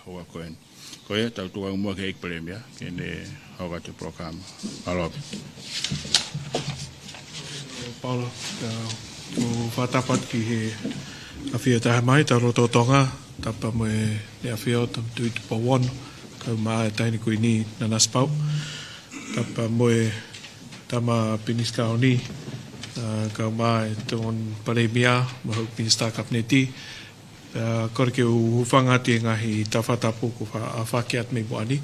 hoa koen. Koe tau tua mua ke ikpremia kene hauka te program. Alopi. Paulo, ko whatapat ki he awhia taha mai, ta roto tonga, tapa mo e awhia tam tui tupa wano, kau maa e taini kui ni nanas pau, tapa mo e tama piniska o ni, kau maa e ton paremia, mahau pinista kapneti, kore ke u hufangati e ngahi tawhatapu ko whakeat me moani,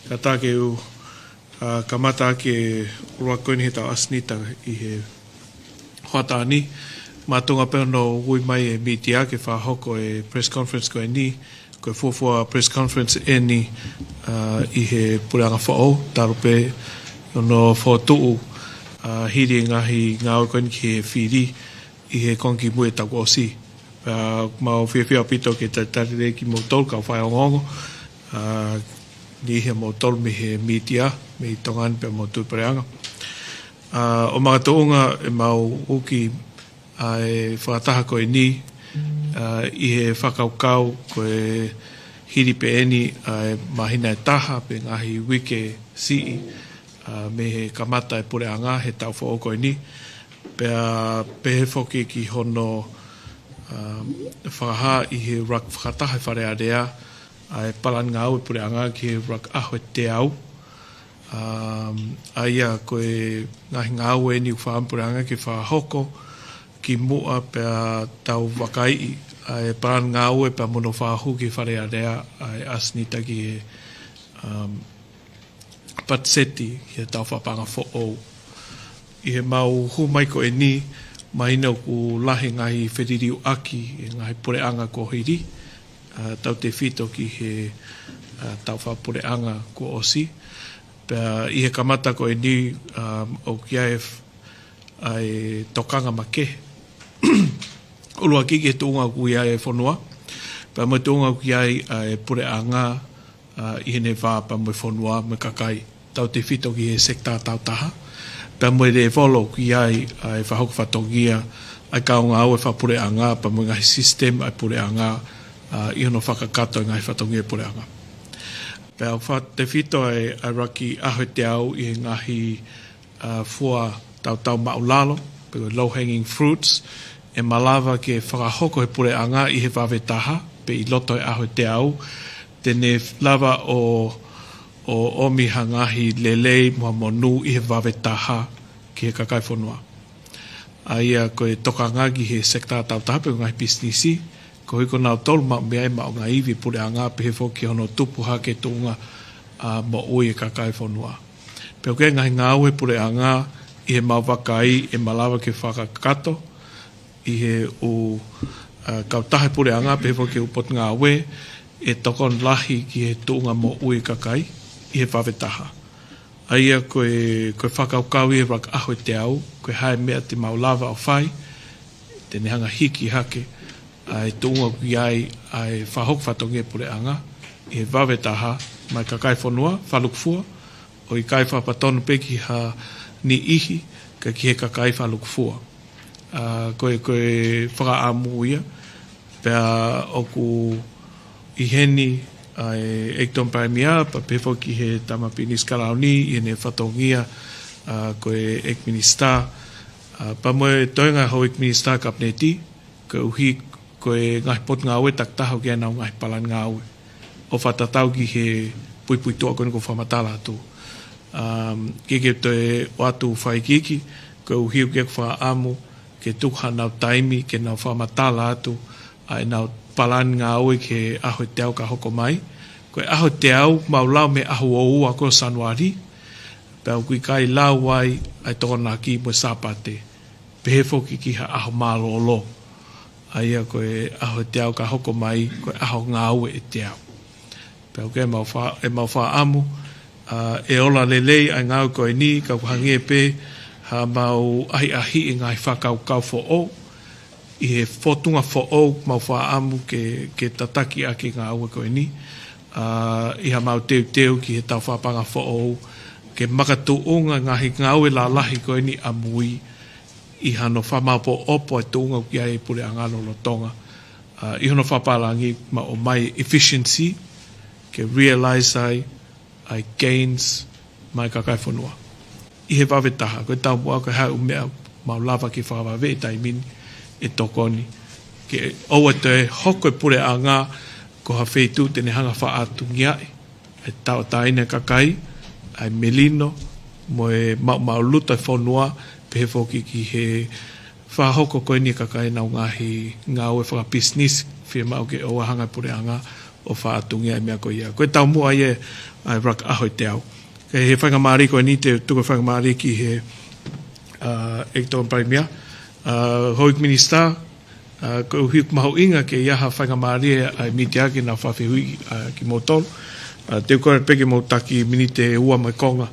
ka tā ke u kamata ke rua koini he tau asnita i he Hoatani, mātunga peono ui mai e mitia ke whahoko e press conference ko e ni, ko e fuafua press conference e ni i he pureanga whao, tarupe ono whotuu hiri ngahi ngāo koini ki he whiri i he kongi mue taku osi. Mau whiawhia pito ke tatarire ki motol ka whai ongongo, ni he motol me he mitia, me tongan pe motu pureanga. O mga toonga e mau uki e whakataha koe ni i he whakaukau koe hiri pe eni mahina e taha pe ngahi wike sii me he kamata e pure anga he tau whao koe ni pea pehe whoki ki hono whakaha i he rak whakataha e whare area e palan ngau e pure anga ki he rak aho e te au aia koe ngahi ngāu e ni whaampuranga ki whahoko ki mua pia tau wakai e paran ngāu e pia mono whahu ki wharea rea e asnita ki e patseti ki e tau whapanga who'ou i he mau hu mai ko e ni mahina ku lahi ngahi whetiriu aki e ngahi pureanga ko hiri tau te whito ki he tau whapureanga ko osi i he kamata ko e ni o kia e tokanga make. Ulua ki ke tuunga ku ia e whanua. Pa mo tuunga ku ia e pure anga i hene wha pa mo whanua me kakai. Tau te whito ki he sekta tau taha. Pa mo e wholo ku ia e whahok whatongia ai kaunga au e whapure anga pa mo ngahi system ai pure anga i hono whakakato ngahi whatongia pure anga. Pea te whito e raki aho te au i ngahi fua tau maulalo, pe low hanging fruits, e malawa ke whakahoko he pure anga i he wawe taha, pe i loto e aho te au, tene lava o omiha ngahi lelei mua monu i he wawe taha ki he kakai whanua. Aia koe toka ngagi he sekta tau taha pe ngahi businessi, ko hiko nao tolu ma mea e mao ngā iwi pure a ngā pehe whoki hono tupu hake tūnga mo ui e kakai whanua. Peo ke ngahi ngā ue pure a ngā i he mau wakai e malawa ke whakakato i he u kautahe pure a ngā pehe whoki upot ngā ue e tokon lahi ki he tūnga mo ui kakai i he whawetaha. Aia koe whakaukau i he rak aho te au, koe hae mea te maulawa o whai, tene hanga hiki hake, ai tunga ki ai whahok whatonge pure anga i he wawe taha mai ka kai whanua, whalukfua o i kai whapatonu peki ha ni ihi ka ki he ka kai whalukfua koe whakaamu ia pea oku i heni ai ekton paimia pa pefo ki he tamapinis kalauni i ne whatongia koe ekminista pa moe toenga ho ekminista kapneti ka uhi koe ngahi pot ngā ue tak taho kia nau ngahi palan ngā ue. O whatatau ki he pui toa kone ko whamatala atu. Kike te o atu whaikiki, koe uhiu kia kwa amu, ke tukha nau taimi, ke nau whamatala atu, ai nau palan ngā ue ke aho te au ka hoko mai. Koe aho te au, mau lau me aho o ua ko Sanuari, pēu kui kai lau wai, ai tōna ki mo sāpate, pehe whoki ki ha aho mālo o lo. Aia koe aho te au ka hoko mai, koe aho ngā ue e te au. Pēu ke e mau wha amu, e ola lelei ai ngau koe ni, ka kuhangi e pē, ha mau ahi i ngai whakau kau fo o, i he whotunga fo o, mau wha amu ke tataki ake ngā ue koe ni, i ha mau teu ki he tau whapanga fo o, ke makatu unga ngahi ngā ue la lahi koe ni amui, i hano whamapo opo e tūnga ki ai pure angano lo tonga. I hono whaparangi ma o mai efficiency, ke realize ai gains mai kakai whanua. I he wawe taha, koe tau mua koe hau mea mau lava ki whawawe tai mini e tokoni. Ke oua te hoko e pure a ngā ko ha whetu tene hanga wha atu ngiai. E tau taine kakai, ai melino, mo e mau luta e whanua, pehe whoki ki he whahoko koe ni kakai nau ngahi ngā ue whaka business, whia mau ke oua hanga pure a ngā o wha atu ngiai mea koe ia. Koe tau mua ia ai raka ahoi te au. Kei he whangamari koe ni te tuko whangamari ki he Ekton Parimia. Hoik Minister, ko hiuk maho inga ke iaha whangamari ai miti ake na whawhihui ki motol. Te kore peke mo taki minite ua mai konga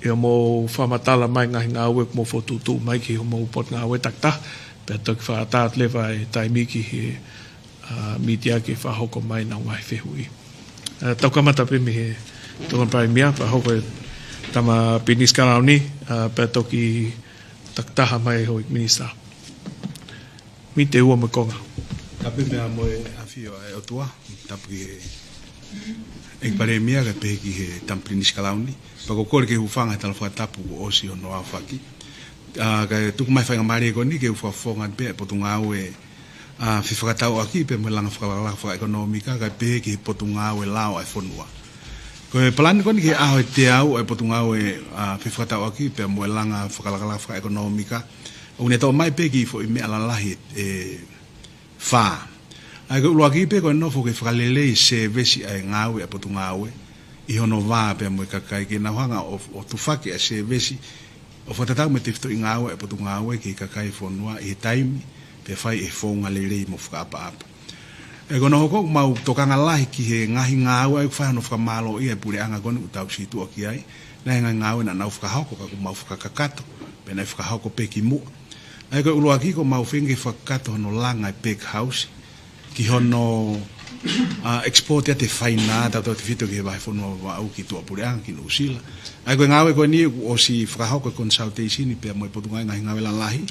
e mo whamatala mai ngahi ngā ue mo whotutu mai ki mo upot ngā ue takta. Pea toki whaataat lewa e taimi ki he miti ake whahoko mai na ngahi whihui. Tau kamata pe me he Ekton Parimia, whahoko e tama pinis karauni, pea toki taktaha mai hoi Minister. Mi te ua mai konga. Tape mea moe awhio e otua, tapu ki he Parimia ka pehe ki he tampinis kalauni. Pako kore ke hufanga tala whakatapu o osi o noa whaki. Ka tuku mai whaingamari e koni ke hufawhonga pe potungau e whiwhakatau aki pe mo langa whakalaka ekonomika ka pehe ki he potungau e lao ai whonua. Ko e palani koni ke aho e te au e potungau e whiwhakatau aki pe mo langa whakalaka ekonomika. O ne tau mai pe ki fo i mea lalahi e whaa. Ai ko ulu aki pe ko e nofo ke whakalelei se vesi ai ngāwe e potungau e. I hono wā pe mo i kakai ke na whanga o tufaki a se vesi. O whatatau me te fito i ngāwe e potungau e ke i kakai whonua i he taimi pe whai e whonga lelei mo whakaapa-apa. E kono hoko mau tokanga lahi ki he ngahi ngāwe ai whai hono whakamalo i e pure anga koni utau situ o ki ai. Na he ngai ngāwe na nau whakahauko ka ku mau whakakakato pe na whakahauko pe ki mua. Ai ko ulu aki ko mau whingi whakakato hono langa i pek house ki hono export ya te whaina tau te whito ki he wahi whanua wa au ki tua pure anga ki no usila. Ai koe ngāwe koe ni o si whakahauko consultation pe mo i potungai ngahi ngāwe lalahi.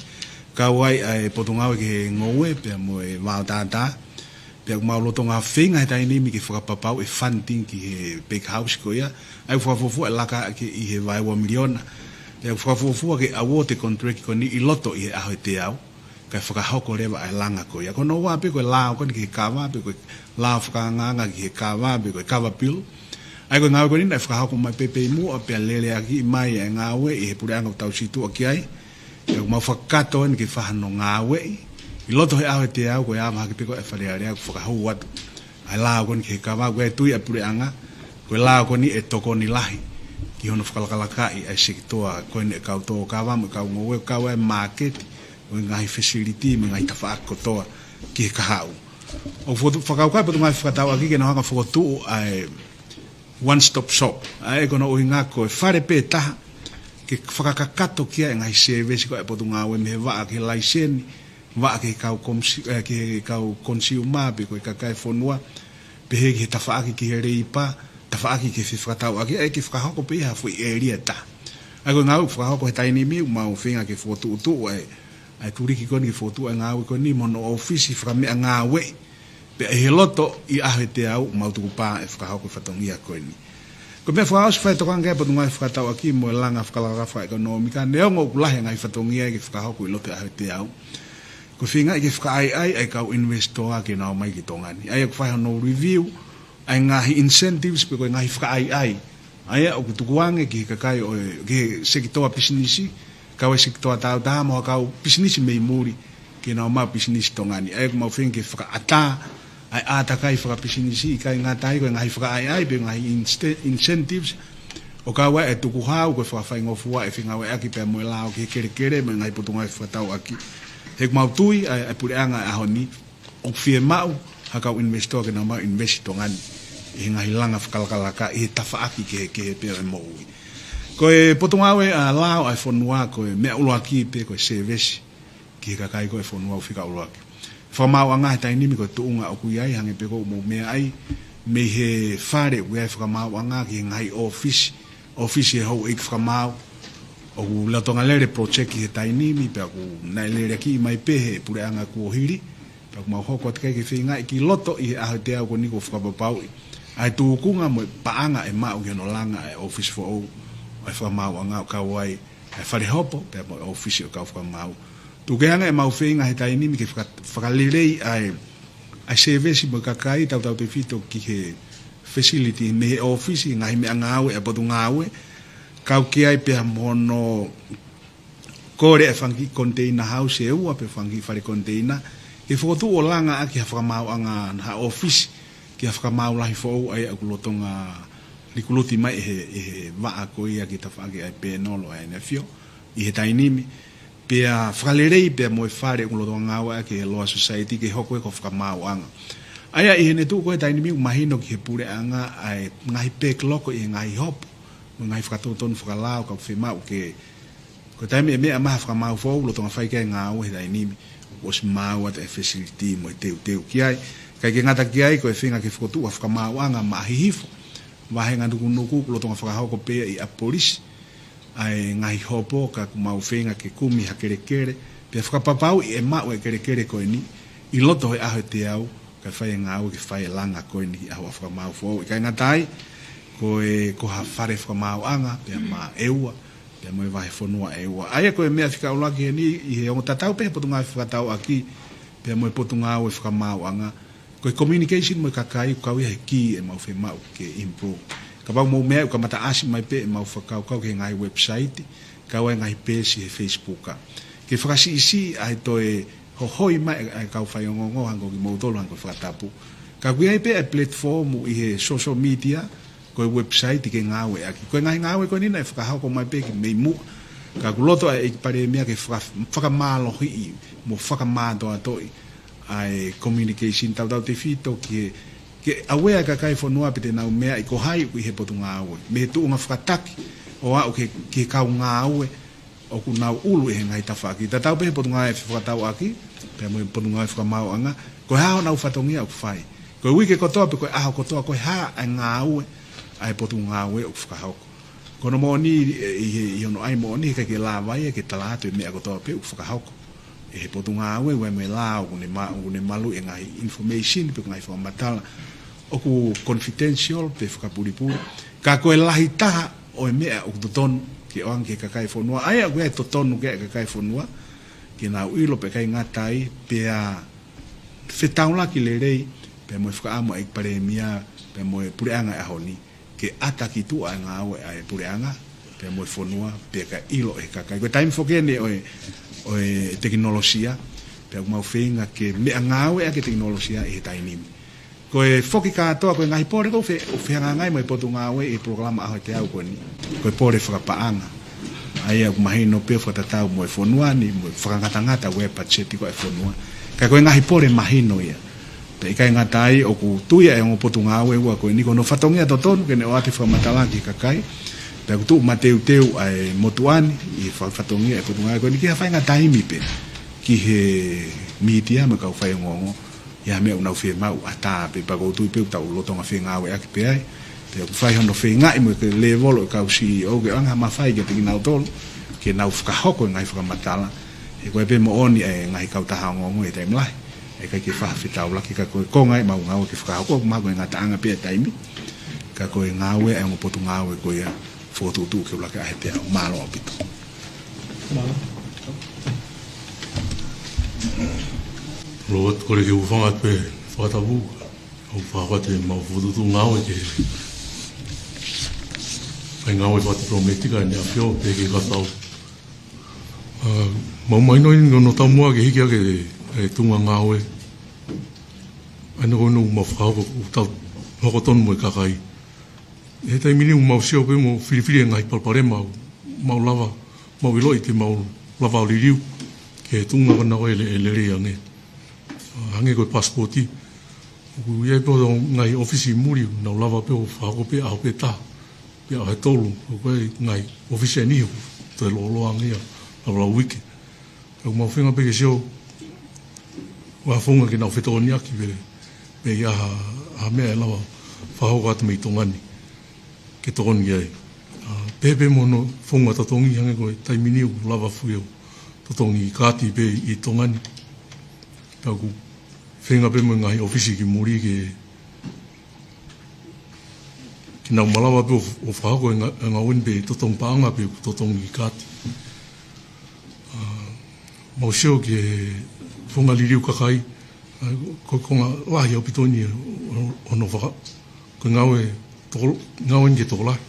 Ka wai ai potungai ki he ngoe pe mo i wao tātā. Pe aku mau loto ngā whinga he tainimi ki whakapapau e funding ki he big house ko ia. Ai whakafofua e laka ki i he vai 1 miliona. Pe aku whakafofua ke awo te contract ko ni i loto i he aho te au. Kai whakahoko rewa ai langa ko ia. Kono wā pe koe lao koni ki he kawa, pe koe lao whakanganga ki he kawa, pe koe kawa pill. Ai koe ngāwe koni nai whakahoko mai pepe i mua, pe a lele aki i mai e ngāwe i he pure anga tau situ o ki ai. Pe aku mau whakato ni ki whahano ngāwe i. I loto he aho te au koe ama haki peko e wharearea ku whakahau watu. Ai lao koni ki he kawa, koe tui a pure anga, koe lao koni e toko ni lahi. Ki hono whakalakalaka i ai sekitoa, koe ne e kau tō kawa, mo kau ngoe, kau e market, o ngai facility me ngai tafa kotoa ki he kahau. O whakaukai patu ngai whakatau aki ke na hanga whakotu ai one stop shop. Ai kono o inga ko e whare pē taha ke whakakakato kia e ngai service ko e patu ngā we me waa ke laiseni, waa ke kau consumer pe ko e kakai whonua, pe he ki he tafa aki ki he reipa, tafa aki ke whakatau aki, e ke whakahoko pe ha fui area taha. Ai ko ngau whakahoko he taini mi, mau whinga ke whotu utu ai turiki koni ki fotu ai ngāwe koni mono ofisi whakamea ngāwe pe e he loto i ahe te au mautuku pā e whakahauko whatongia koni. Ko mea whakahau si whaitokangia patu ngai whakatau aki mo e langa whakalarafa ekonomika neongo kulahe ngai whatongia ki whakahauko i loto i ahe te au. Ko whinga i ke whakaai ai kau investoa ke nao mai ki tongani. Ai aku whaiho no review ai ngahi incentives pe koe ngahi whakaai ai o kutukuange ki kakai o ke sekitoa pisinisi kau e sikitoa tau taha moa kau pisinisi mei muri ki nao mau pisinisi tongani. Ai mau whingi whakaata ai ātakai whakapisinisi i kai ngā tahi koe ngahi whakaai pe ngahi incentives o kau e tuku hau koe whakawhaingofua e whingawe aki pe moe lao ki he kere me ngahi putungai whakatau aki. Hek mau tui ai pureanga e ahoni o whie mau hakau investor ke nao mau investi tongani i ngahi langa whakalakalaka i he tafa aki ke he pere moui. Ko e potongawe a lao ai whonua ko e mea ulo aki pe ko e sevesi ki he kakai ko e whonua u whika ulo aki. Whamau anga he tainimi ko e tuunga o kui ai hange pe ko mo mea ai me he whare ui ai whakamau anga ki he ngai ofisi e hou eik whamau o ku latonga lere project ki he tainimi pe aku nai lere ki mai pehe pure anga ku ohiri pe aku mau hoko atkai ki whinga i ki loto i he aho te au ko niko whakapapau ai tu kunga mo paanga e mau ke no langa e office for o ai fa mau anga ka wai ai fa hopo pe mo office ka fa mau tu ke anga e mau feinga he tai ni mi ke fa lelei ai service mo ka kai tau te fito ki he facility me office ngai me anga e bodu ngawe ka ki ai pe mono kore e fangi container house e ua pe fangi fa container e foto o langa aki fa mau anga ha office ki afka mau lahi fo ai akulotonga likuluti mai e va a koia ki tafaki ai pe nolo ai nefio I he tainimi pe a fralerei pe mo fare akulotonga wa ke loa society ke hoko ko fka mau anga aya I ne tu ko tainimi mahino ki he pure anga ai ngai pe kloko I ngai hop ngai fka ton fka lao ka fe mau ke ko taimi me ama fka mau fo akulotonga fai ke ngau he tainimi os mau at facility mo teu kiai kai ke ngata ki ai ko e whinga ke whakotu a whakamawanga mahihifo wahenga nuku lotonga whakahoko pea I a polisi ai ngai hopo ka kumau whinga ke kumi ha kerekere pia whakapapau I e mau e kerekere koe ni I loto hoi aho te au ka whai ngau ke whai langa koe ni aho a whakamau fo kai ngatai ko ha whare whakamawanga pia ma eua pia mo e wahe whanua eua aia koe mea whika ulaki he ni I he ongo tatau pe potunga whakatau aki pia mo e potunga o e whakamawanga ko communication mo kakai ko ia ki e mau fe mau ke improve ka ba mo me ka mata asi mai pe mau fa ka ke ngai website ka wa ngai page e Facebook ka ke frasi isi ai to e ho hoi mai ka fa ngo hango ki mo tolo hango fa tapu ka ku ia pe e platform I he social media ko website ke ngawe aki ko ngai ngawe ko ni na fa ka ko mai pe ki me mu ka ku loto e pare me ke fa ka malo hi mo fa ka ma to ai communication tau te fito ke awea ka kai fonua pe te nau mea I ko hai I he potunga awe me tu unga whakataki o au ke kau ngā awe o ku nau ulu he ngai tawhaki ta tau pe he potunga e whakatau aki pe mo potunga e whakamau anga ko hao nau whatongia o whai ko wike kotoa pe ko aho kotoa ko ha a ngā awe ai potunga awe o whakahoko ko no mo ni I ono ai mo ni ke la vai ke talato me kotoa pe o whakahoko e potunga awe we me la o ne malu e ngai information pe ngai fa matala o ku confidential pe fa puri ka ko lahi ta o me o toton ke o anke ka kai fonua ai we toton ke ka kai fonua ke na uilo pe kai ngatai pe a fetaula ki le rei pe mo fa amo e pare mia pe mo puri anga a honi ke ataki tu anga awe ai puri anga pe mo fonua pe ka ilo e ka kai ko time fo ke ne o teknologia pe mau whenga ke me ngawe a ke teknologia e tainimi ko e foki ka toa ko ngai pore ko fe whenga ngai mai potu ngawe e programa a te au ko ni ko e pore whakapaanga ai a mahino pe whatatau mo e whonuani mo e whakangata we pacheti ko e whonua ka ko ngai pore mahino ia pe kai ngatai o ku tuia e ngo potu ngawe ua ko ni ko no whatongia totonu ke ne o ate whamatalaki kakai pe tu mateu ai motuani I whatongia e potu ngawe ko ni ki hawhainga taimi pe ki he media me kau whai ngongo ia me unau whi mau ata pe pago tui pe tau lotonga whi ngawe aki pe ai pe whai hono whi ngai mo ke level o kau CEO ke anga mawhai ke tiki nau tolu ke nau whakahoko ngai whakamatala e koe pe mo oni e ngai kau taha ngongo e taimlahi e kai ke whawhitau laki ka koe ko ngai mau ngawe ke whakahoko ma koe ngata anga pe taimi ka koe ngawe e ngopotu ngawe koe ia foto tu ke laka he pe malo apito Lot kore ke ufanga pe whatabu au whakate mau fututu ngāwe ke ai ngāwe whatiprometika ni a whio pe ke katau mau maino ini no tamua ke hiki ake e tunga ngāwe ano kono mau whakako utau hokotonu mo e kakai e tai mini mau sio pe mo whiriwhiri ngai palpare mau lava mau iloi te mau lava o liriu ke tunga kana koe e lere ange hange koe passporti ku ia po ngai ofisi muri na lava pe o whako pe au pe ta pe au he tolu koe ngai ofisi ni to lo ange a la wiki o mau whenga pe ke sio wa fonga ke na whetoni aki pe ia ha mea lava whahoko atu mei tongani ke tokoni ai pepe mono fonga tatongi hange koe taimini u lava fuio tatongi kati pe I tongani taku whenga pe mo ngai ofisi ki muri ke ki nau malawa pe o whahako e ngā win pe totong paanga pe totong i kāti. Mauseo ki e whunga liriu kakai, ko ngā lahi au pitoni ono whaka, ko ngāwe ke toko lahi.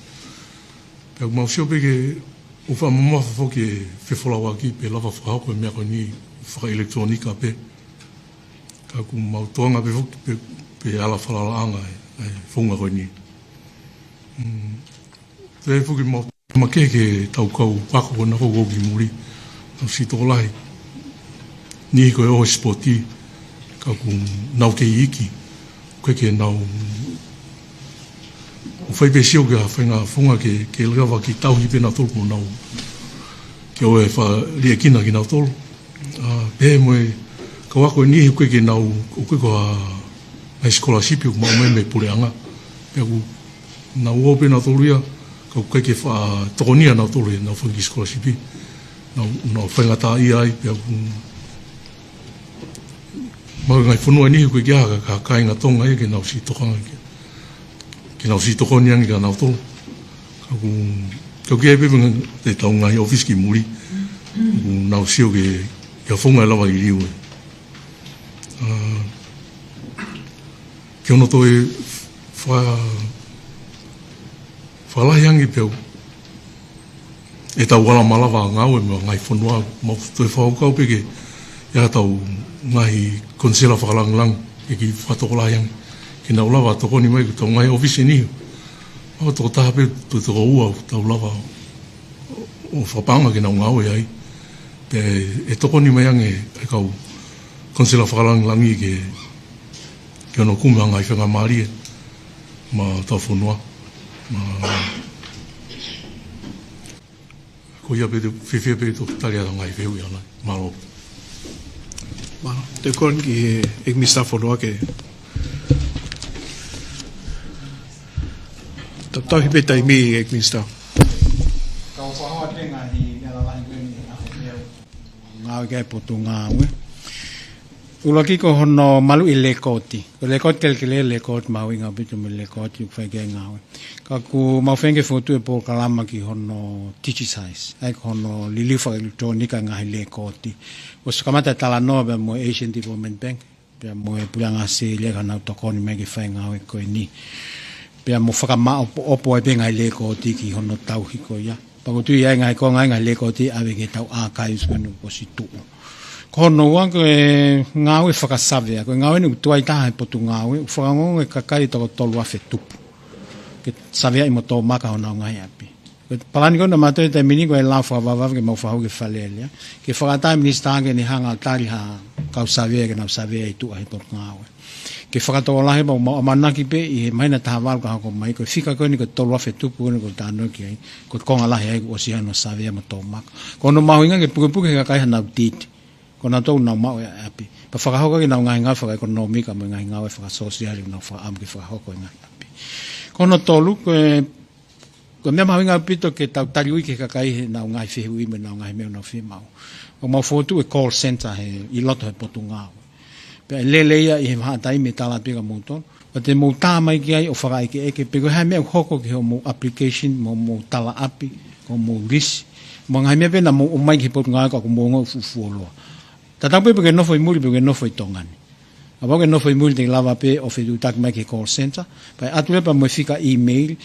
Pea mauseo pe ke o wha mamafa fo ke whewholawa ki pe lava whahako e mea ko ni whaka elektronika pe. Ka ku mautoanga pe ala whalalaanga e whunga ko ni. Te e whuki make ke tau kau whako na koko ki muri, au si toko lahi. Ni ko e oho spoti, ka ku nau ke iki, koe ke nau o whai pe sio ke a whainga whunga ke lewa ki tauhi pena tolu mo nau ke oe wha lia kina ki nau tolu. Pe moe ka wako e nihi koe ke nau o koe ko a scholarship o mau me pureanga. Pe ku nau o pena tolu ia, ka koe ke wha tokonia nau tolu e nau whangi scholarship nau whainga tā ia ai, pe ku mau ngai whanua nihi koe ki aha ka kāinga tonga e ke nau si tokanga ki nau si tokonia ni ka nau tolu. Ka kia pepe te tau ngai office ki muri, nau sio ke kia whunga e lawa i riu e. Ki ono toi whalahi angi peo, e tau wala malawa ngau e ngai whanua, mau toi whaukau peke, ia tau ngai konsela whakalanglang e ki whatokolahi angi. Ki nau lawa tokoni mai ku tau ngai office niho. Mau toko taha pe tu toko ua tau lawa o whapanga ki nau ngau e ai. Pe e tokoni mai angi e kau konsela whakalanglangi ke ono kume ngai whenga maari e ma tau whanua. Ko ia pe te whiwhia pe to tari ata ngai whehu i ana. Malo. Te kon ki ek mista whanua ke tau hipe tai mi ek mista. Kau whahoa te ngahi mea lahi kweni ngāwe kai potu ngāwe. Ula ki ko hono malu i lekoti. Ko lekoti kelkele lekoti mau inga bitu me lekoti whai kai ngāwe. Ka ku mau whenge whotu e po kalama ki hono digitize. Ai ko hono liliwha elektronika ngahi lekoti. O sakamata tala noa bea mo Asian Development Bank. Bea mo e puanga se leka nau tokoni me ki whai ngāwe koe ni. Pea mo whakamao opo e pe ngai lekoti ki hono tau hiko ia. Pako tui ai ngai ko ngai lekoti awe ke tau archives wenu o si tuu. Ko hono ua ko e ngawe whakasawea. Ko ngawe ni tuai taha e potu ngawe. Whakangongo e kakai toko tolu awhe tupu. Ke sawea imo tō maka hona o ngai api. Palani kona matoi te mini ko e lau whakawawawa ke mau whahau ke whalelia. Ke whakatai minister ke ni hanga tari ha kau sawea ke nau sawea i tua he potu ngawe. Ke whakatoa lahe pa o manaki pe i he maina taha walu ka hako mai ko whika koe ni ko tolu awhe tupu koe ni ko tāno ki ai ko konga lahe ai o si hano sawea ma tō maka. Ko no mahu inga ke puke ka kai hanau titi ko na tōu nau mau e api. Pa whakahoko ki nau ngai ngā whaka ekonomika mo ngai ngā e whakasosiali nau whakaam ki whakahoko ngai api. Ko no tolu ko mea mahu inga pito ke tau tari ui ke kakai he nau ngai whihu ime nau ngai meo nau whimau. O mau whotu e call center he i loto he potu ngāu. Pe leleia i he mahatai me tala pika mouton. O te mou tā mai ki ai o whakai ke eke. Pe ko hai mea hoko ki ho mou application, mou tala api, ko mou risi. Mo ngai mea pena mou mai ki potu ngāu ka ko mou ngau fufuoloa. Tatau pe ke nofo i muri pe ke nofo i tongani. Apau ke nofo i muri te lava pe o whetu tak mai ki call center. Pe atu lepa mo whika email.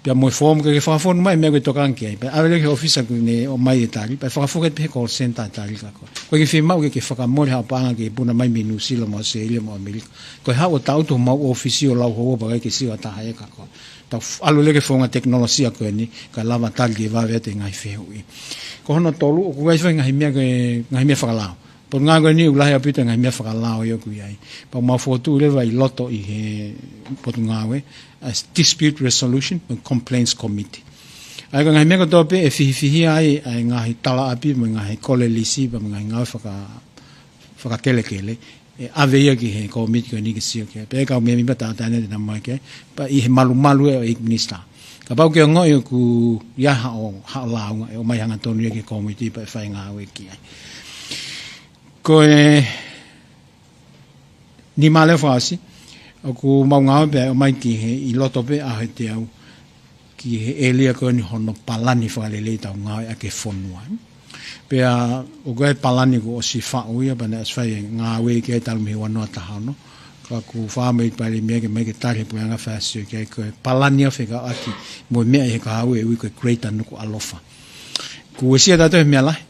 Pia mo form ke whakafonu mai mea koe tokanki ai. Pe awele ke ofisa kune o mai e tari. Pe whakafoket pe call center e tari kako. Koe ke whimau ke whakamore hao panga ke puna mai minu sila mo Australia mo Amerika. Koe hao o tautu mau ofisi o lau hoa pa ke siwa taha e kako. Tau alu leke whonga teknolosia koe ni. Ka lava tari ke wawe te ngai whehui. Ko hono tolu o kukai whai ngahi mea whakalao. Por ngā koe ni ulahi apita ngai mea whakalao i oku iai. Pa mau whotu lewa i loto i he potu ngāwe. As Dispute Resolution and Complaints Committee. Ai ka ngai mea katoa pe e whihi ai ngahi tala api mo ngahi kole lisi pa ngahi ngau whakakelekele. E aveia ki he komiti koe ni ki sio kia. Pe e kau mea mipa tātane te namai kia. Pa i he malu e o ik minister. Ka pau kia ngoi o ku ia hao launga e o mai hanga tonu e ki komiti pa e whai ngā ue ki ai. Ko e ni male whaasi. o ku mau ngā pe o mai ki he I loto pe a he te au ki he elia ko ni hono palani whakalele tau ngā a ke whonua. Pea o koe palani ko o si whauia pana as whai ngā wei ke talu mihi wanoa tahano. Ka ku whamei pale mea ke mai ke tari pui anga whaasio ke koe palani a whika aki mo mea he ka hau e ui koe greater nuku alofa. Ku sia tato he mea lahi.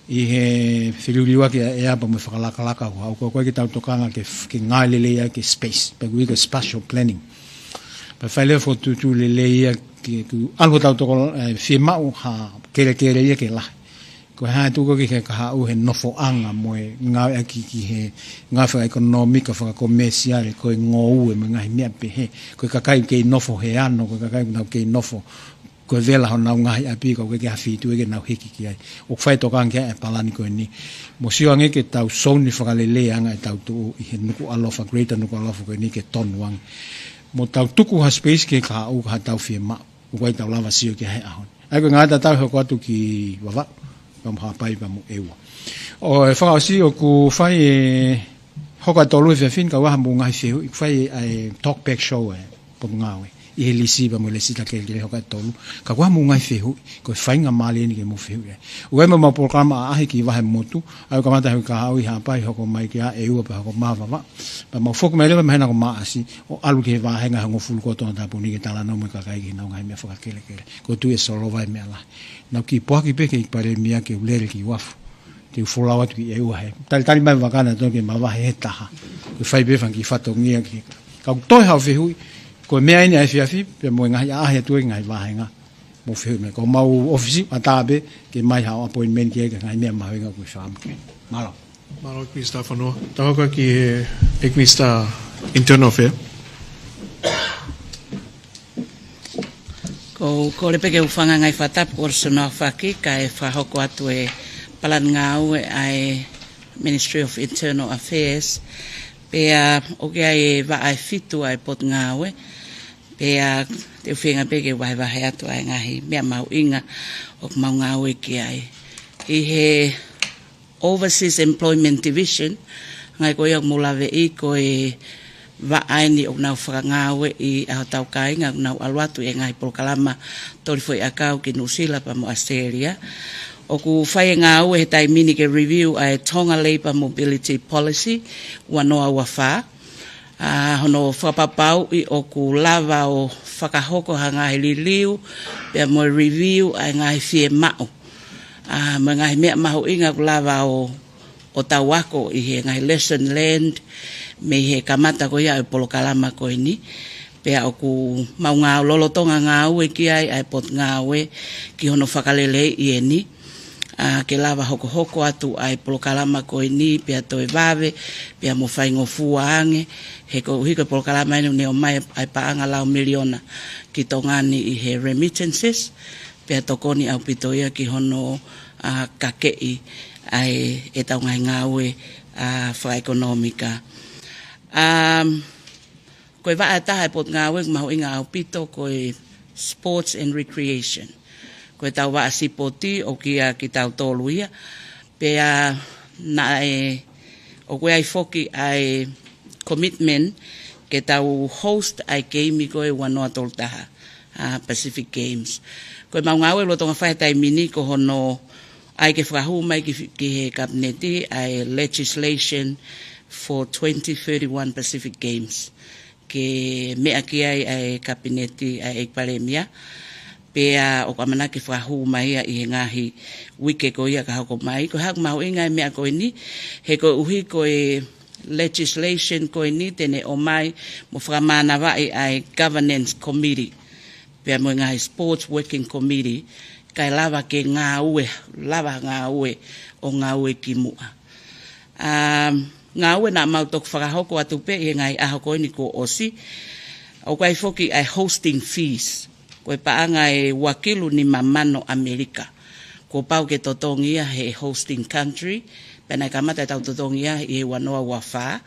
I he whiriuriwa ki e apa mo whakalaka ko hau koe ki tau tokanga ke ngā lelea ke space. Pa kui ke spatial planning. Pa whailea fo tutu lelea ki alho tau toko whimau ha kere ia ke lahi. Ko ha tuko ki ka hau he nofo anga mo ngā aki ki he ngā whaka ekonomika whaka komersiare ko e ngō ue me ngahi mea pe he. Ko kakai kei nofo he ano, ko kakai nau kei nofo ko vela ho nau ngahi api ko ke hawhitu e ke nau hiki ki ai. O whai toka anke e palani ko ni. Mo sio ange ke tau soni whakalele anga e tau tu I he nuku alofa, greater nuku alofa ko ni ke tonu wangi. Mo tau tuku ha space ke ka hau ha tau whie ma. Ukai tau lava sio ke hei ahon. Ai ko ngā tau heo atu ki wawa. Pam hapai pam ewa. O e whakausi o ku whai e hoka tolu e whiawhin ka waha mo ngai whiu. I whai e talkback show e potu ngawe. I he lisi pa mo lisi ta kere hoka tolu. Ka waha mo ngai whiu. Ko e whai ngā mali ni ke mo whiu e. Ue ma programa ahi ki wahe motu. Au ka mata hui ka hau I hapai hoko mai ki a ewa pa hoko mawawa. Pa mau whoku mai lewa mahena ko maasi. O alu ke wahenga hango fulu kotona tapu ni ke tala nau mo ka kai ki nau ngai mea whakakele kere. Ko tu e solo vai mea lahi. Nau ki poaki pe ke pare mia ke ulere ki wafu. Te ufola watu ki eua he. Tali mai wakana toke ma wahe he taha. Ko whai befan ki whatongia ki. Kau toi hau whihui. Ko mea ini ai whiawhi. Pe mo ngahi ahi atu ngai wahenga. Mo whihui me. Ko mau ofisi atabe ke mai hau appointment ki eka ngai mea mawenga kui whaamke. Malo. Malo ik mista whanua. Tawaka ki he ik mista internal affair. Ko le peke ufanga ngai whatap ko sono whaki ka e whahoko atu e palan ngau ai Ministry of Internal Affairs pea o ke ai wa ai fitu ai pot ngau pea te uwhenga peke wahe atu ai ngahi mea mau inga o mau ngau ki ai I he Overseas Employment Division ngai ko iak mulawe I ko e wa aini o nau whakangawe I aho tau kainga o nau aluatu e ngai Polokalama tori foi akau ki Nusila pa mo Australia. O ku whai ngā ue he tai mini ke review ai Tonga Labour Mobility Policy wanoa wawha. Hono whapapau I o ku lava o whakahoko ha ngai liliu pia mo review ai ngai fie mao. Mo ngai mea mahu inga ku lava o tawako I he ngai lesson learned me he kamata ko ia e Polokalama ko ini pea o ku mau ngā lolotonga ngā ue ki ai pot ngā ue ki hono whakalele I eni ke lava hoko atu ai Polokalama ko ini pea toi wawe pea mo whai ngofua ange he ko hiko Polokalama inu neo mai ai paanga lau miliona ki tongani I he remittances pea tokoni au pitoia ki hono kakei ai e tau ngai ngā ue wha ekonomika. Koe waa taha pot ngā wek maho inga au pito koe sports and recreation. Koe tau waa sipoti o kia ki tau toluia. Pea na o koe ai foki ai commitment ke tau host ai game koe wanoa tolu taha Pacific Games. Koe mau ngā wek lo tonga whae tai mini ko hono ai ke whahu mai ki he kabineti ai legislation for 2031 Pacific Games. Ke mea ki ai kabineti ai paremia. Pea o kamana ke whahu mai I he ngahi wike ko ia ka hako mai. Ko hak mahu ingai mea ko ini. He ko uhi ko legislation ko ini tene o mai mo whamana wai ai governance committee. Pea mo ngahi sports working committee. Kai lava ke ngā ue o ngā ue ki mua. Ngā ue nā mautok whakahoko atu pe I ngai aho koe ni ko osi. O kai foki ai hosting fees. Koe paanga e wakilu ni mamano Amerika. Ko pau ke totongia he hosting country. Pena kamata tau totongia I he wanoa wawha.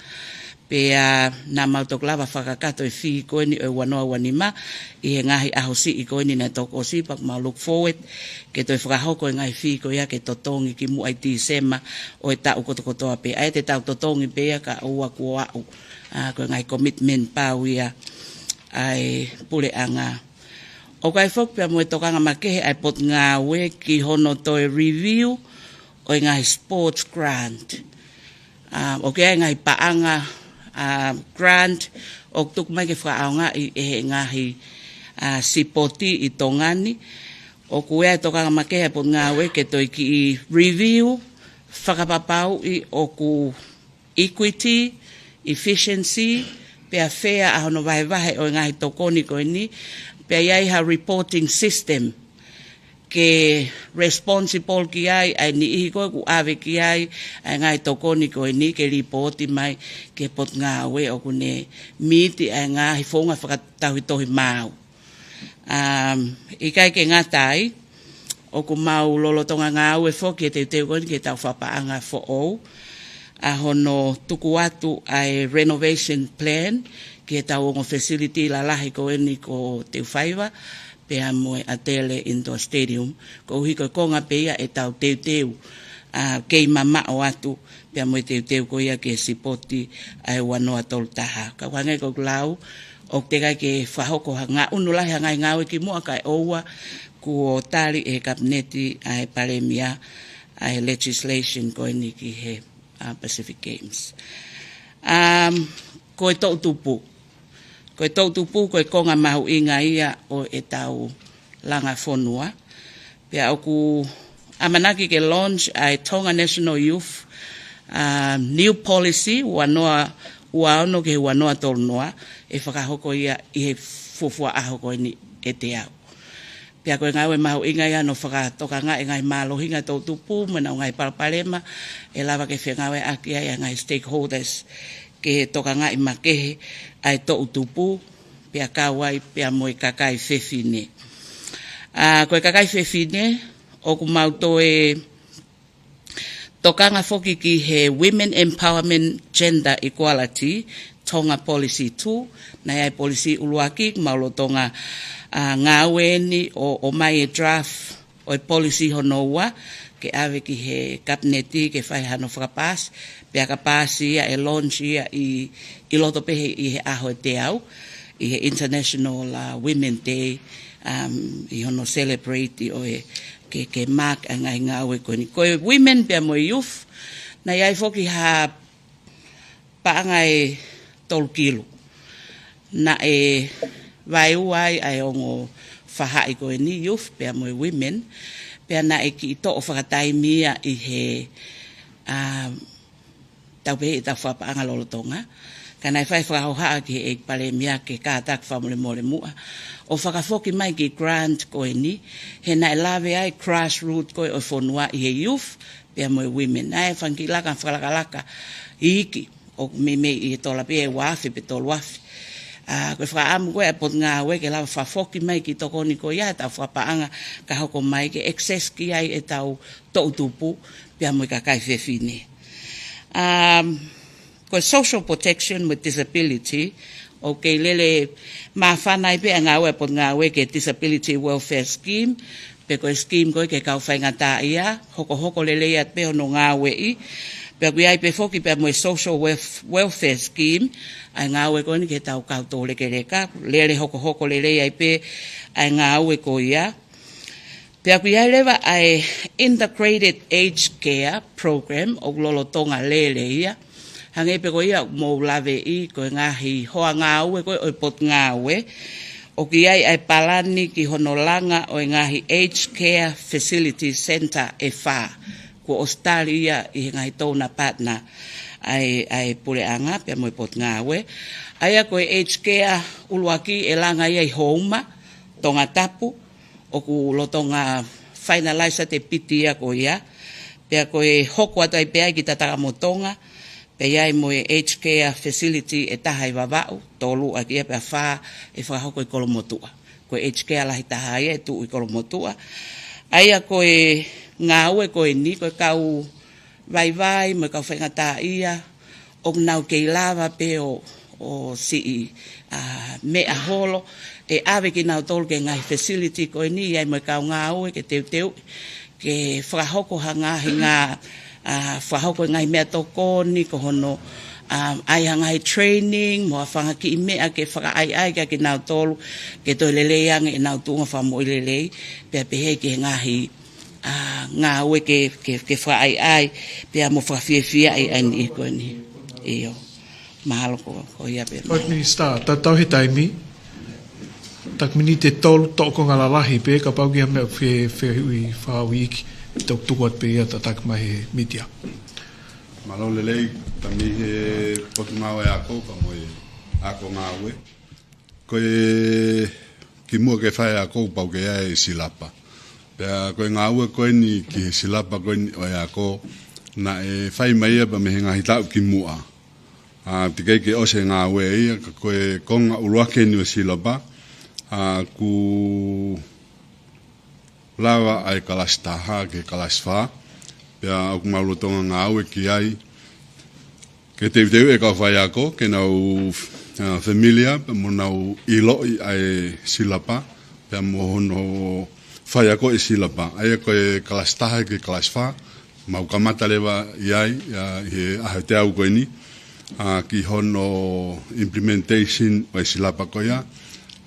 Pea na mautok lava whakakato e whi koe ni o wanoa wanima i he ngahi ahosi i koe ni na toko si pak mau look forward ke toi whakahoko e ngahi whi koe ia ke totongi ki mu ai Tisema o e tau kotokotoa pe ai te tau totongi pea ka ua kua au koe ngahi commitment pau ia ai pule anga o kai fok pea mo e tokanga makehe ai pot ngā we ki hono toi review o e ngahi sports grant o ke ai ngahi paanga grant o tuk mai ke whaaonga i e ngahi sipoti i tongani o kuea e tokanga makeha po ngā we ke toi ki i review whakapapau i o ku equity, efficiency, pea fair ahono vahe o ngahi tokoni koe ni pea iai ha reporting system ke responsible ki ai ni ihi koe ku ave ki ai ngai tokoni koe ni ke reporti mai ke pot ngā we o kune miti ngahi whonga whakatahi tohi mau. I kai ke ngā tai o ku mau lolotonga ngā we whoki e te teo koe ke tau whapaanga fo ou hono tuku atu ai renovation plan ke tau ongo facility la lahi koe ni ko te whaiva pea moe a tele indoor stadium ko hiko konga pea e tau teu kei mama o atu pea moe teu ko ia ke sipoti ai wanoa tolu taha ka wange ko lau o te kai ke whahoko ngā unulahi ngai ngawe ki mua kai oua ku o tali e kabineti ai paremia ai legislation ko ni ki he Pacific Games ko e tau tupu koe tau tupu koe konga mahu inga ia o e tau langa whonua. Pea oku amanaki ke launch ai Tonga National Youth new policy wanoa uaono ke wanoa tolnoa e whakahoko ia i he fufua ahoko ni e te au. Pea koe ngawe mahu inga ia no whakatoka ngā e ngai mālohinga tau tupu mena o ngai palpalema e lava ke whengawe aki ai ngai stakeholders ke toka ngā i makehe ai tō utupu, pia kawai, pia moe kakai whewhine. Koe kakai whewhine, o ku mauto e tokanga whoki ki he Women Empowerment Gender Equality, Tonga Policy 2, na iai policy uluaki, maulotonga ngā weni o mai e draft o e policy honoua, ke ave ki he kabineti ke whai hano whakapas, pia ka pasi ia e launch ia i loto pehe i he aho te au, i he International Women Day, i hono celebrate o e ke mark a ngai ngā ue koe ni. Koe women pia mo youth, na iai whoki ha paanga e 3 kilo. Na e vai uai ai ongo whahai koe ni youth pia mo women, pia na e ki to o whakataimia i he taupehe i tau whapaanga lolotonga. Ka nai whai whakahoha ki he paremia ke kātak whamole mole mua. O whakawhoki mai ki grant koe ni, he nai lawe ai grassroot koe o whonua i he youth, pia moe women. Nai whankilaka whakalakalaka i iki, o me i he tola pia e wafi pe tolu wafi. Koe whakaamu koe a pot ngā we ke lawa whawhoki mai ki tokoni koe ia, tau whapaanga ka hoko mai ke access ki ai e tau toutupu, pia moe ka kai whewhine. Koe social protection with disability, o kei lele mawhanai pe a ngā we pot ngā we ke disability welfare scheme, pe koe scheme koe ke kau whaingata ia, hoko lele ia pe ono ngā we i, pe kui ai pe whoki pe moe social welfare scheme, ai ngā we koe ni ke tau kau tō leke reka, lele hoko lele ai pe ai ngā we koe ia. Pe kui ai lewa ai integrated aged care program o lolotonga lele ia, hange pe koe ia mō lawe i koe ngahi hoa ngā ue koe o pot ngā ue. O ki ai palani ki honolanga o ngahi Aged Care Facility Center e whā. Ko Australia i ngahi tōna partner ai pureanga pe mo pot ngā ue. Aia koe Aged Care uluaki e langa i houma, tonga tapu, o ku lotonga finalize te pitia ko ia. Pe koe hoko atai pe ai ki tataka motonga, pe iai moe Aged Care Facility e tahai wawau, tolu a kia pe a wha e whakahoko i kolomotua. Koe Aged Care lahi tahai e tu i kolomotua. Aia koe ngā ue koe ni, koe kau vai, mo kau whaingata ia, o nau ke lava pe o si mea holo e ave ki nau tolu ke ngai facility ko ni ai mo ka nga o ke teu ke frahoko hanga hinga frahoko ngai mea toko ni ko hono ai hangai training mo fanga ki mea ke fra ai ke nau tolu ke to lele yang e nau tunga fa mo lele pe he ke ngahi nga we ke fra ai pe mo fra fie ai ni ko ni io mahalo ko ia pe Prime Minister tau he taimi tak minite tol to ko ngala lahi pe ka pau me fe ui fa week tok tukot pe ia tak mai media Malo lelei tami he potungawe ako ka mo ako ngawe ko ki mo ke fai ako pau ke ai silapa pe ko ngawe ko ni ki silapa ko ni ako na e fai mai ba me nga hita ki mua tike ke o se ngawe ia ko konga uruake ni silapa ku lava ai kalastaha ke kalasfa pea au maulutonga ngā aue ki ai. Ke te viteu e ka whai ako, ke nau familia, pe mo nau iloi ai silapa, pea mo hono whai ako i silapa. Ai ako e kalastaha ke kalasfa, mau kamata lewa i ai, he ahe te au koe ni, ki hono implementation o i silapa koia.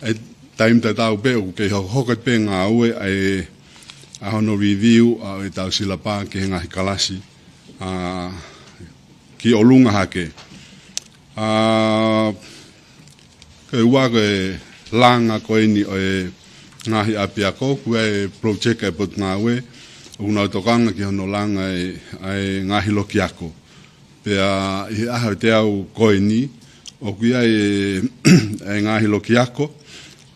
E taim te tau pe, ke hokat pe ngā aue ai a hono review e tau silapa ke ngahi kalasi ki olunga hake ke ua ke langa koe ni o e ngahi api ako kua e project e pot ngawe unau tokanga ki hono langa e ngahi loki ako pea i aho te au koe ni o kuia e ngahi loki ako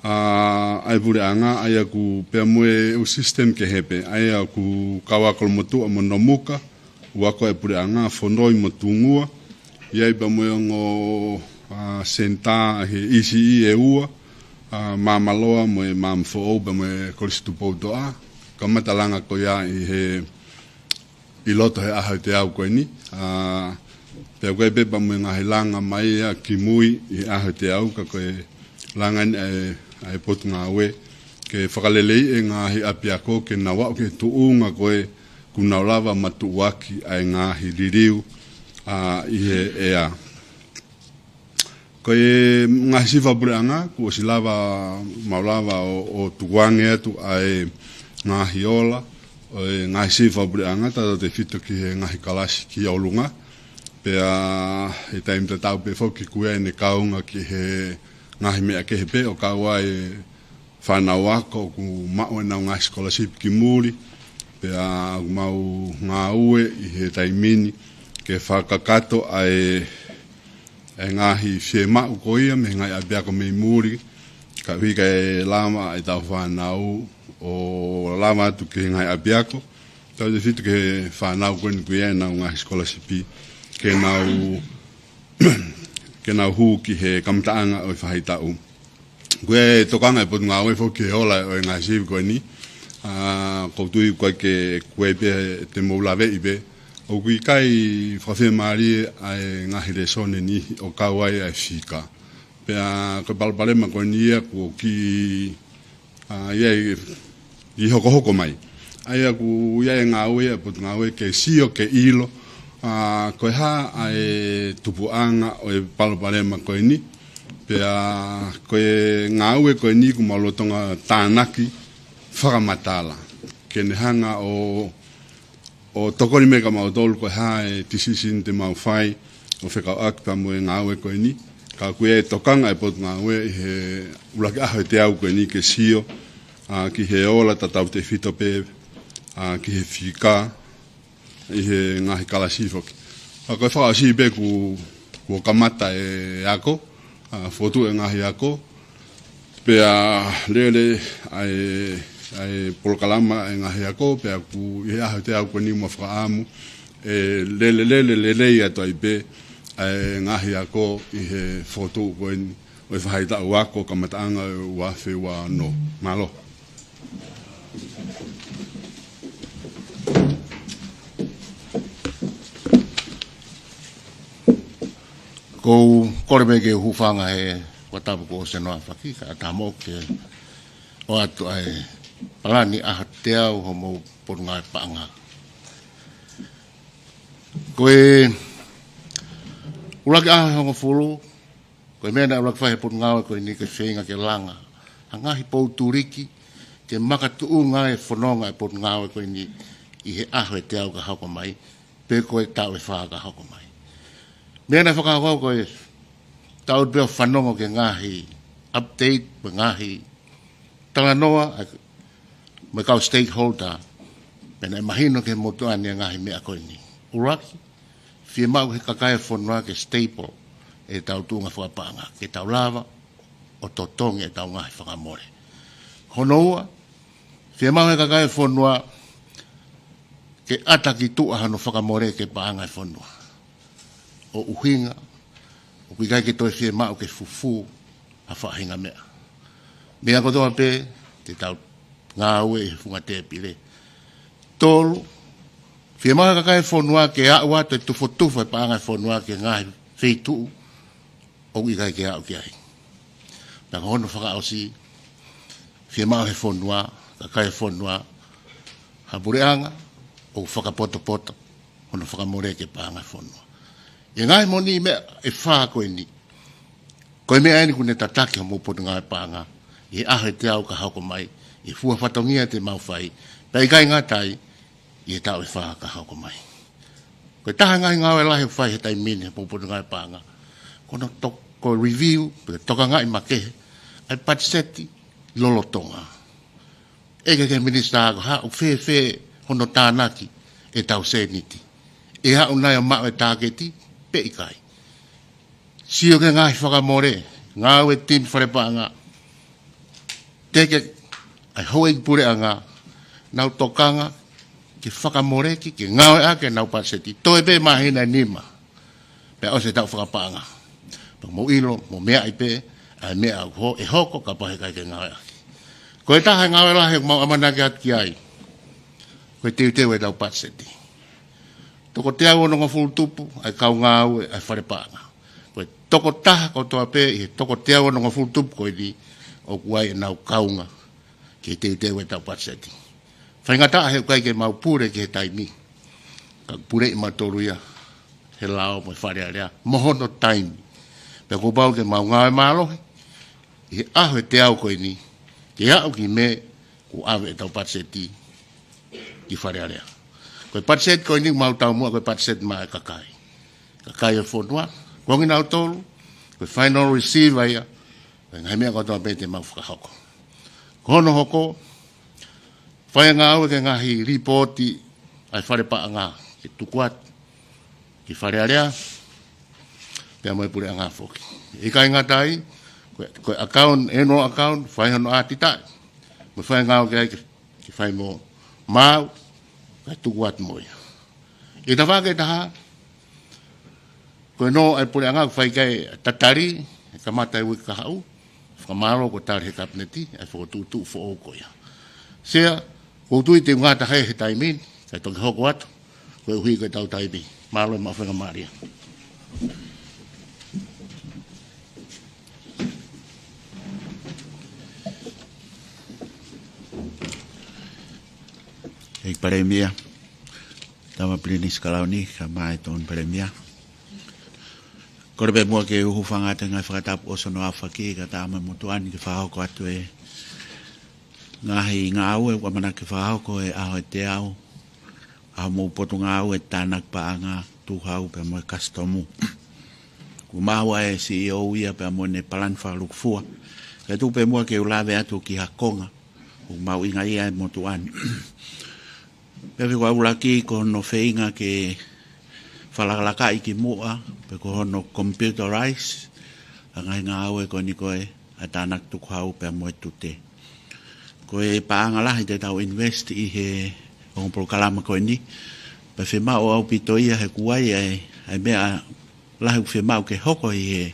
ai pure anga ai aku pe moe o system ke hepe ai aku kawa kol motu o monomuka wako e pure anga fondoi motungua ia ba moe ngo senta he isi e ua mamaloa moe mamfo ba moe kolistu poutoa kamata langa ko ia i he piloto he aha te au ko ni pe ko be ba moe ngahi langa mai ki mui i aha te au ka ko langa ai potu ngā we, ke whakalelei e ngāhi api ako, ke na wau ke tuunga koe, kuna lava matuaki ai ngāhi ririu, i he ea. Koe ngāhi sifa bureanga, kua si lava, maulava o tuwange atu ai ngāhi ola, o ngāhi sifa bureanga, tata te whito ki he ngāhi kalasi ki aulunga, pea e taim te tau pe whoki kue ne kaunga ki he ngahi mea ke he pe o kaua e whanau ako ku mau e nau ngā scholarship ki muri pea mau ngā ue i he taimini ke whakakato ai ngahi whie mau ko ia me ngai abiako me muri ka wika e lama e tau whanau o lama atu ke ngai abiako tau te whitu ke whanau koe ni kuia e nau ngā scholarship ke nau ke nau hu ki he kamtaanga o whaitau. Koe tokanga e potu ngā oe fo ke ola o ngā sivu koe ni. Koutui koe ke koe pe te moulawe i pe. O kui kai whawhi maari ai ngā hire sone ni o kawai ai whika. Pea koe palpalema koe ni ia ko ki iai i hoko hoko mai. Ai aku iai ngā oe e potu ngā oe ke sio ke ilo. Koe ha ai tupuanga o e palopalema koe ni pea koe ngāue koe ni kumalotonga tānaki whakamatala kene hanga o tokori meka mautolu koe ha e tisisin te mauwhai o whekau akta mo e ngāue koe ni ka koe e tokanga e pot ngāue i he ulaki aho te au koe ni ke sio ki he ola tatau te whitope ki he whika i he ngahi kalasifoki. Koe whakasi pe ku kamata e ako, fotu e ngahi ako, pea lele ai polokalama e ngahi ako, pea ku i aho te au koe ni mua whakaamu, lele i ato ai pe ngahi ako i he fotu koe ni, o e whahaita u ako kamataanga ua whiwa no. Malo. Ko kore me ke hufanga he watapu ko se noa whaki ka atamo ke o atu ai palani aha te au ho mo porunga e paanga. Koe ulaki aha honga fulu, koe mena ulaki whahe porunga koe ni ke whenga ke langa. Hangahi pou turiki, ke makatu unga e whanonga e porunga koe ni i he aho e te au ka hako mai, pe koe tau e whaa ka hako mai. Mena whakahau koe tau beo whanonga ke ngahi update, me ngahi talanoa, me kau stakeholder, pena e mahino ke motuani a ngahi mea koe ni. Uraki, fie mau he kakaya whanua ke staple e tau tunga whakapanga, ke tau lava o totongi e tau ngahi whakamore. Honoua, fie mau he kakaya whanua ke ataki tua hano whakamore ke paanga e whanua. O uhinga, o kui kai ke toi fie mau ke fufu a whahinga mea. Mea kotoa pe, te tau ngā ue e funga te pile. Tolu, fie mau kakai whanua ke au ato e tufotufa e paanga e whanua ke ngahi wheitu, o kui kai ke au ki ai. Nā hono whakaosi, fie mau he whanua, kakai whanua, ha bureanga, o whakapoto-poto, hono whakamore ke paanga e whanua. E ngai moni mea e whaa koe ni. Koe mea eni kune tataki ho mopoto ngai pānga. I aho e te au ka hauko mai. I fua whatongia te mau whai. Pei kai ngā tai, i e tau e whaa ka hauko mai. Koe taha ngai ngā e lahi whai he tai mine ho mopoto ngai pānga. Kono ko review, pe toka ngai makehe. Ai patiseti lolotonga. Eke ke minista ako ha o whee hono tānaki e tau seniti. E ha unai o mao e tāketi, pe ikai. Sio ke ngahi whakamore, ngā ue tim wharepaanga, teke ai hoeg pure anga, nau tokanga, ke whakamore ki, ke ngā ue ake nau paseti, toe pe mahina nima, pe ose tau whakapaanga. Pa mo ilo, mo mea i pe, ai mea au e hoko ka pahe kai ke ngā ue ake. Ko e taha ngā ue lahe mau amanake atu ki ai, ko e teu e tau paseti. Toko te au no ngā tupu, ai kau ngā ue, ai wharepaanga. Koe toko taha ko toa pē, i toko te au no ngā tupu koe ni, o kuai e nau kaunga, ki te e tau paseti. Whaingata he kai ke mau pure ki he taimi. Ka pure i matoruia, he lao mo wharea rea, mohono taimi. Pea ko pau ke mau ngā e mālohi, i he aho e te au koe ni, ke au ki me, ku awe e tau paseti, ki wharea rea. Koe patset koe ni mau tau mua, koe patset mai kakai. Kakai e whanua, kongi nau tolu, koe final receive aia, koe ngai mea koe toa pete mau whakahoko. Kono hoko, whai ngā aue ke ngahi reporti, ai whare paa ngā, ke tukuat, ki whare area, pia moe pure ngā whoki. I kai ngā tai, koe account, eno account, whai hano ati tai. Me whai ngā aue ke ai, ki whai mo mau, kai tukuat moia. I ta whake taha, koe no ai pure anga whai kai tatari, e ka mata e wiki ka hau, whakamaro ko tari he kapneti, ai whakotutu fo o koia. Sea, koutui te ngata hei he taimin, kai toki hoko atu, koe uhi koe tau taimi, malo e mawhenga maria. Ek paremia, tama plinis kalau ni kama iton paremia. Korbe mua ke uhu whangata ngai whakatap o sono awhaki ka tama mutuan ki whahoko atu e ngahi ngā au e wamana ki whahoko e aho e te au. Aho mou potu ngā au e tānak paanga tūhau pe moe kastomu. Ku maua e CEO ia pe moe ne palan whaluk fua. Ka tupe mua ke ulawe atu ki hakonga. Ku mau inga ia e mutuan. Pepe kua ulaki ko no wheinga ke whalakalaka i ki mua, pe ko hono computerize, a ngai ngā aue ko ni koe a tānak tuku hau pe moe tute. Koe paanga lahi te tau invest i he ongpro kalama koe ni, pe whemau au pito ia he kuai ai mea lahi u whemau ke hoko i he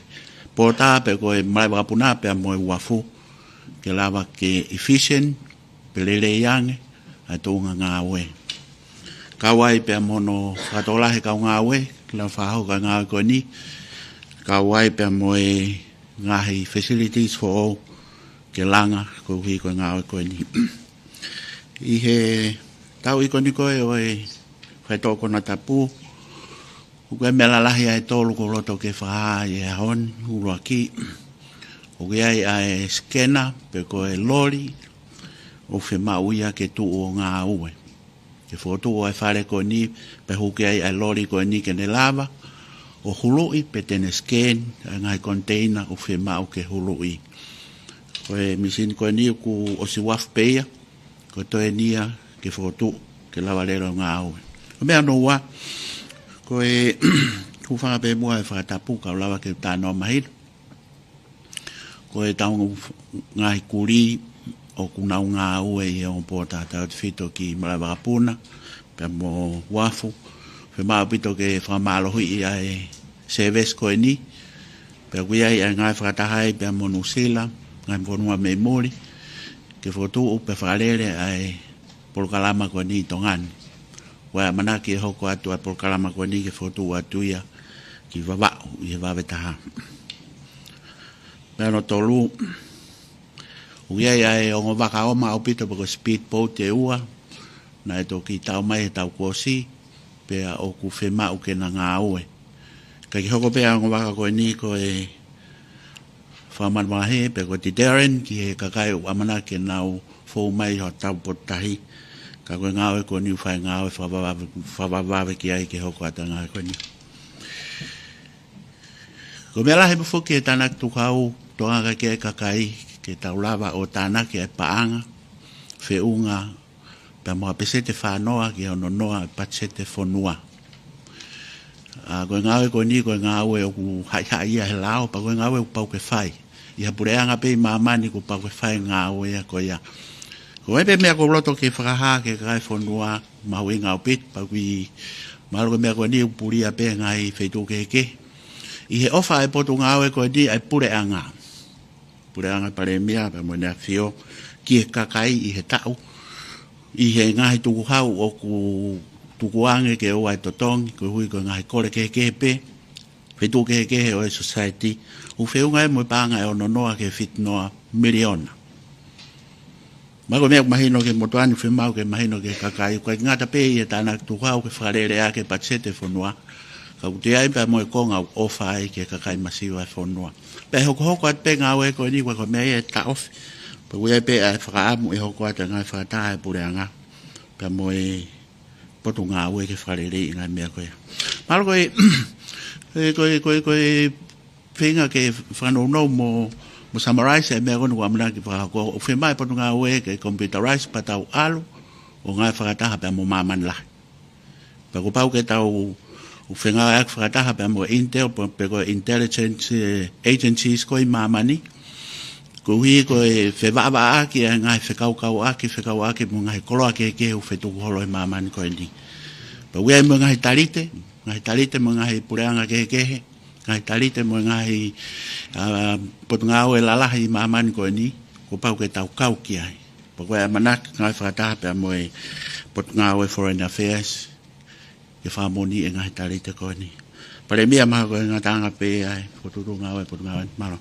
pōtā pe koe mai wakapuna pe moe uafu, ke lawa ke efficient, pe lele iange, a tōnga ngā aue. Kawai pe mono katolahe kau ngā aue, la whahau ka ngā aue koe ni, ka wai pe moe ngahi facilities for all ke langa ko hi ko ngā ko ni I he tau I koni koe o e whai tōko na tapu o koe mela lahi ai tōlu ko roto ke whaha I e hon urua ki o ke ai ai skena pe koe lori o whi mauia ke tu o ngā ue ke whotu o ai whare ko ni pe huke ai lori ko ni ke ne lava o hului pe tene scan ngai container o whi mau ke hului koe misin ko ni ku o si waf peia ko toe nia ke whotu ke lawarero ngā ue o mea no wa koe ku whanga pe mua e whakatapu ka lawa ke tāno mahir koe taungu ngai kuri o kunau ngā ue I o pōta tau te whito ki Marawakapuna pe mo wafu pe maa pito ke whamalohi I ai seves koe ni pe kui ai ngai whakatahai pe mo Nusila ngai mponua me mori ke whotu upe whakarere ai polokalama koe ni tongani wai manaki e hoko atu ai polokalama koe ni ke whotu atuia ki wawau I he wawetaha pe no tolu Uia ai o waka o ma opito ko speedboat e ua na e toki tau mai e tau kosi pe o ku fema o ke na ngā ue. Ka ki hoko pe o waka ko ni ko e whaman mahe pe ko ti Darren ki he kakai o amana ke nau fōu mai ho tau potahi ka koe ngā ue ko ni whai ngā ue whawawawe ki ai ke hoko ata ngā ko ni. Ko mea lahe mawhoki e tanak tukau toanga ke kakai ke taulawa o tāna ke paanga, whiunga, pe moa pesete whanoa ki ono noa patsete whonua. Koe ngāwe koe ni koe ngāwe o ku hai ia he lao, pa koe ngāwe o pau ke whai. I ha pureanga pe I mamani ku pau ke whai ngāwe ia koe ia. Koe pe mea ko loto ke whakaha ke kai whonua, mahui ngāo pit, pa kui maro koe mea koe ni upuria pe ngai wheitu ke ke. I he ofa e potu ngāwe koe ni ai pureanga. Pureanga paremia pe mo na fio ki e kakai I he tau I he ngahi tuku hau o ku tuku ange ke o ai totongi ko hui ko ngahi kore ke pe fetu ke o e society u feunga e mo panga e ono noa ke fit noa miliona mago me mahino ke motuani fe mau ke mahino ke kakai ko ngata pe I tana tuku hau ke farere ake patsete fonua ka uti ai pe mo e konga o fai ke kakai masiwa fonua pe hoko at pe ngawe ko ni ko me e ta off pe we pe a fraamu e hoko at nga frata e pureanga pe mo e potu ngawe ke farere nga me ko mal ko ko finga ke fano no mo summarize e me ko no amna ki fa ko fe mai potu ngawe ke computerize patau alu o nga frata pe mo maman la pe ko pau ke tau o whenga ak whakataha pe mo Intel, pe ko intelligence agencies ko I mamani. Ko hui ko e whewawa aki e ngai whekaukau aki mo ngai koloa ke o whetuku holo I mamani ko ni. Pa wea mo ngai talite mo ngai pureanga ke ngai talite mo ngai potungao e lalahi I mamani ko ni, ko pau ke tau kau ki ai. Pa wea manak ngai whakataha pe mo e potungao e foreign affairs, ke whamoni e ngahi tarite koe ni. Pare mea maha koe ngā tanga pe ai, poturu ngāwe, potu ngāwe, maro.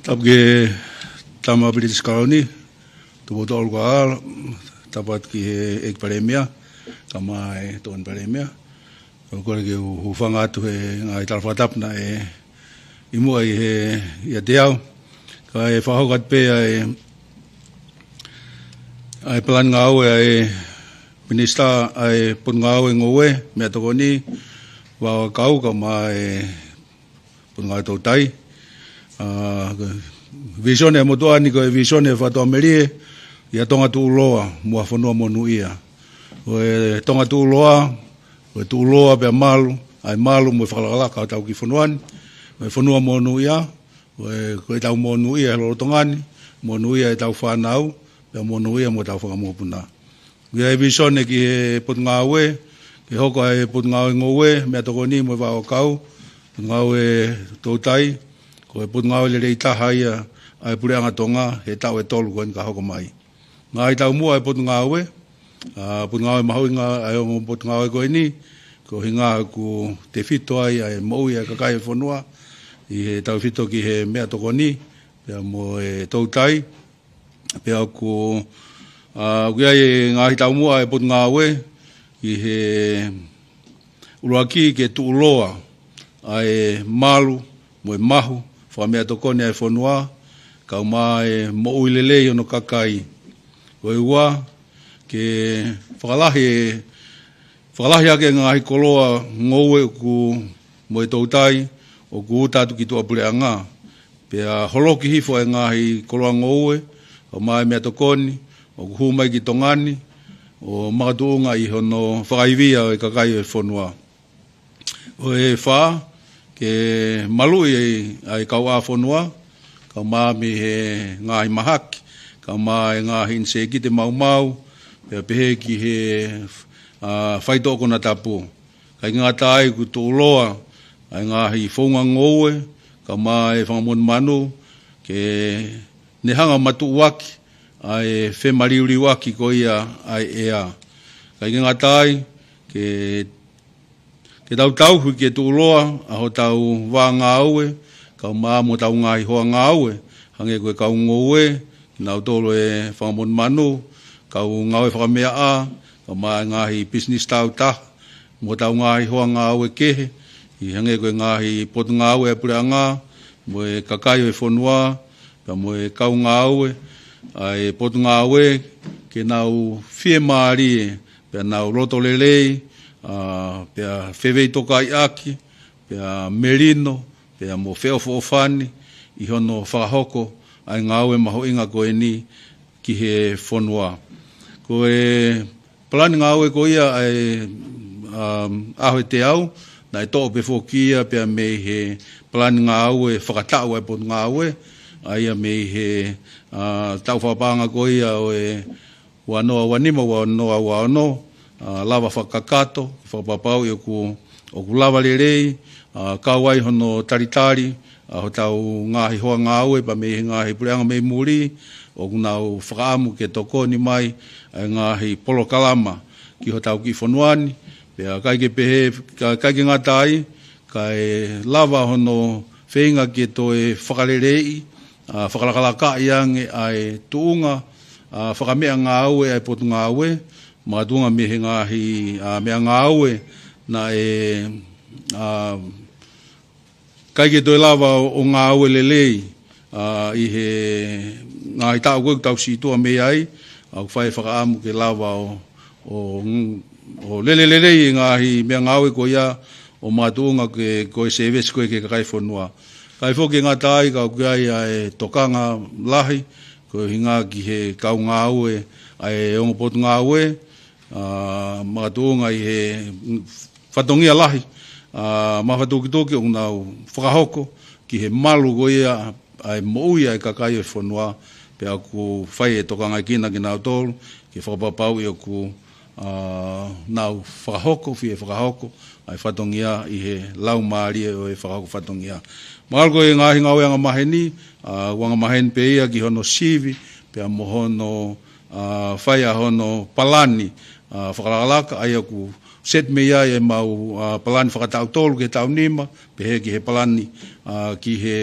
Tapu ke tama British Colony, tu boto olu ka tapat ki he ek pare mea, kama e toan pare mea. Kore ke hufanga atu he ngai talwhatap na e imua I he ia te au. Ka e whahokat pe ai plan ngā aue ai minista ai pun ngā aue ngoe mea toko ni wawa kau ka ma pun ngā tau tai vision e motua ni ko e vision e whatoa merie ia tonga tu uloa mua whanua monu ia o e tonga tu uloa o e tu uloa pe malu ai malu mo whakalaka tau ki whanuani o e whanua monu ia ko e tau monu ia lo tongani monu ia e tau whanau pe monu ia mo tau whakamopuna ia e vision e ki he pot ngāwe ke hoko e pot ngāwe ngowe mea toko ni mo wao kau pot ngāwe tautai ko e pot ngāwe le rei taha ia ai pureanga tonga he tau e tolu koen ka hoko mai ngai tau mua e potu ngawe potu ngawe mahoinga ai o potu ngawe ko ini ko hinga ku te fito ai ai mo ia ka kai fonua i he tau fito ki he mea toko ni pea mo e tautai pea ku kia e ngai tau mua e potu ngawe i he uruaki ke tu uloa ai malu mo e mahu fa mea toko ni ai fonua ka mai mo uilele ono kakai o ua ke whakalahi ake ngahi koloa ngoue ku mo e tautai o ku utatu ki tua pureanga pea holoki hifo e ngahi koloa ngoue o mai mea tokoni o ku humai ki tongani o makatuunga i hono whakaivia o e kakai o e whonua o e wha ke malui ai kau a whonua ka mami he ngahi mahaki ka mai ngahi inse ki te mau pea pehe ki he whaitoko na tapu kai ngā tai ku tō loa ai ngahi whaunga ngoue ka mai whangamon manu ke nehanga matu waki ai whemariuri waki ko ia ai ea kai ngā tai ke tau hui ke tō loa aho tau wā ngā aue ka maa mo tau ngahi hoa ngā aue hange koe kau ngoue nau tolo e whangamon manu kau ngawe whakamea a ka maa ngahi business tau ta mo tau ngahi hoa ngāwe kehe i hange koe ngahi potu ngāwe e pureanga mo e kakai o e whonua ka mo e kau ngāwe ai potu ngāwe ke nau whie maari e pia nau roto lelei pia whewei toka i aki pia merino pia mo wheo whoofani i hono whakahoko ai ngāwe maho inga koe ni ki he whonua. Ko e plani ngāwe ko ia ai aho te au, na e tō pe whokia pia me he plani ngāwe whakatau ai potu ngāwe, ai me he tau whapanga ko ia o e wanoa wanima wanoa wano, lava whakakato, whapapau i o ku lava lerei, kawai hono taritari, ho tau ngahi hoa ngāwe pa me ngahi pureanga me muri o nau whakaamu ke toko ni mai ngahi polo kalama ki ho tau ki whonuani pea kai ke pehe kai ke ngatai kai lava hono whenga ke to e whakarerei whakalakalaka iange ai tuunga whakamea ngāwe ai potu ngāwe mātunga me ngahi mea ngāwe na e kai ke toi lava o ngā aue lelei i he ngāhi tau koe tau situa me ai au whai whakaamu ke lava o lelei ngāhi mea ngā aue ko ia o mātuunga koe seves koe ke kai whonua. Kai whoke ngā tai kau kia ia e tokanga lahi koe hinga ki he kau ngā aue ai ongo potu ngā aue mātuunga i he whatongia lahi mawhatoki o nau whakahoko ki he malu ko ia ai moui ai kakai e whonua pe aku whai e toka ngai kina ki nau tolu ki whakapapau i aku nau whakahoko fi e whakahoko ai whatongia i he lau maari o e whakahoko whatongia. Mahalko e ngahi ngau anga maheni wanga maheni pe ia ki hono sivi pe mo hono whai a hono palani whakalakalaka ai aku set me ia e mau palani whakatau tolu ke tau nima, pehe ki he palani ki he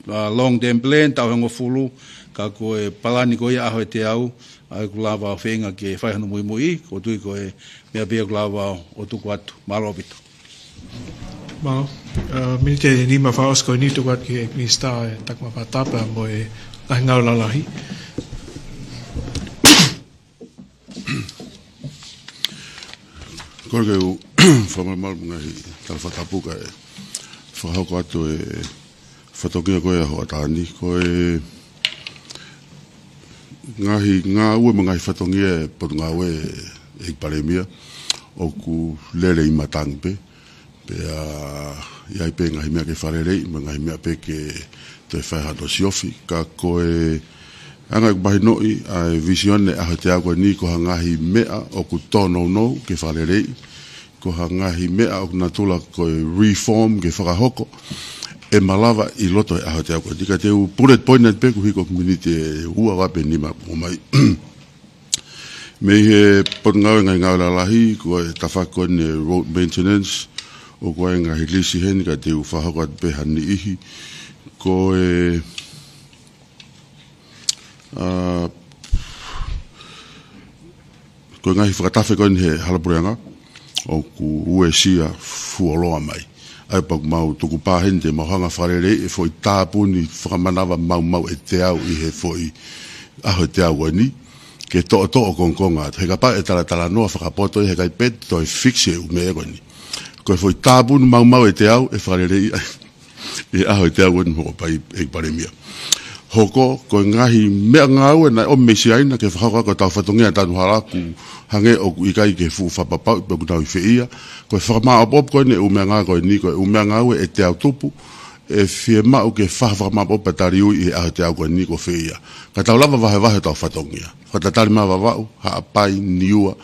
long term plan, tau hengo fulu, ka koe palani ko ia aho e te au, ai ku lava o whenga ke whaihano mui mui, ko tui koe mea pia ku lava o tuku atu, malo opito. Malo, mini te nima whaosko ni tuku atu ki e kni star e takma patapa mo e lahi ngau lalahi. Korke u whamaramaru ngahi tala whatapuka e whahauko atu e whatokia koe aho atani koe ngahi ngā ue ma ngahi whatongia e potu ngā ue e paremia o ku lere i matangi pe iai pe ngahi mea ke wharerei ma ngahi mea pe ke te whaihato siofi ka koe anga ku bahi noi ai visione aho te ako ni ko hangahi mea o ku tono no ke wharerei ko hangahi mea o natula ko reform ke whakahoko e malava i loto e aho te ako tika te u bullet point pe ku hiko community e ua wape nima o mai Me he potngau ngai ngau la lahi ko tafako ne road maintenance o ko nga hilisi hen ka te ufahakat pe hani ihi ko ko ngai whakatafe ko he halapureanga o ku uesia fuoloa mai ai pak mau tuku pahente mahanga wharere e foi tāpuni whakamanawa mau e te au i he foi aho te au ni ke to kongonga he ka pa e tala noa whakapoto he kai pet toi fixe u me ni ko foi tāpuni mau e te au e wharere e aho te au ni mo pai e paremia hoko ko ngahi mea ngau na o mesiaina ke whakaka ko tau whatongia tanu haraku hange o ikai ke fu whapapau pe ku tau i whiia ko whakama apop ko ne umea ngau ko ni ko umea ngau e te au tupu e fie mau ke whakama apop patari ui e aho te au ko ni ko whiia ka tau lava wahe tau whatongia ka tatari maa wawau ha apai niua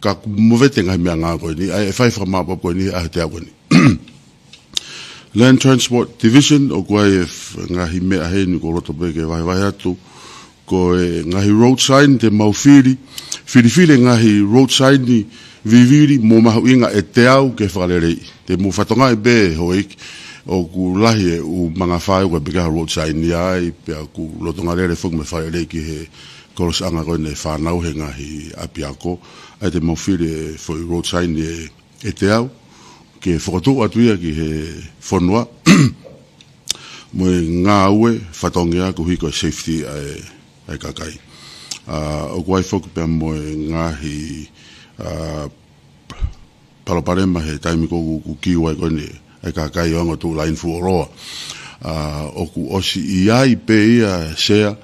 ka muwete ngahi mea ngau ko ni e whai whakama apop ko ni e aho te au ko ni Land Transport Division o koe ngahi mea heni ko roto peke wahi atu ko ngahi road sign te maufiri whiriwhire ngahi road sign ni viviri mo mahu inga e te au ke whakarerei te mo whatonga e be hoik o ku lahi e u mga whae koe peke road sign ni ai pia ku rotonga rere whuk me whakarerei ki he koros anga koe ne whanau he ngahi apiako ai te maufiri e road sign ni e te au ke whakatu atuia ki he whanua mo ngā ue whatongia ku hiko safety ai kakai o kuai whaku pia mo ngāhi paraparema he taimi koku ku kiwai kone ai kakai o anga tu lain fuoroa o ku osi i ai pe ia sea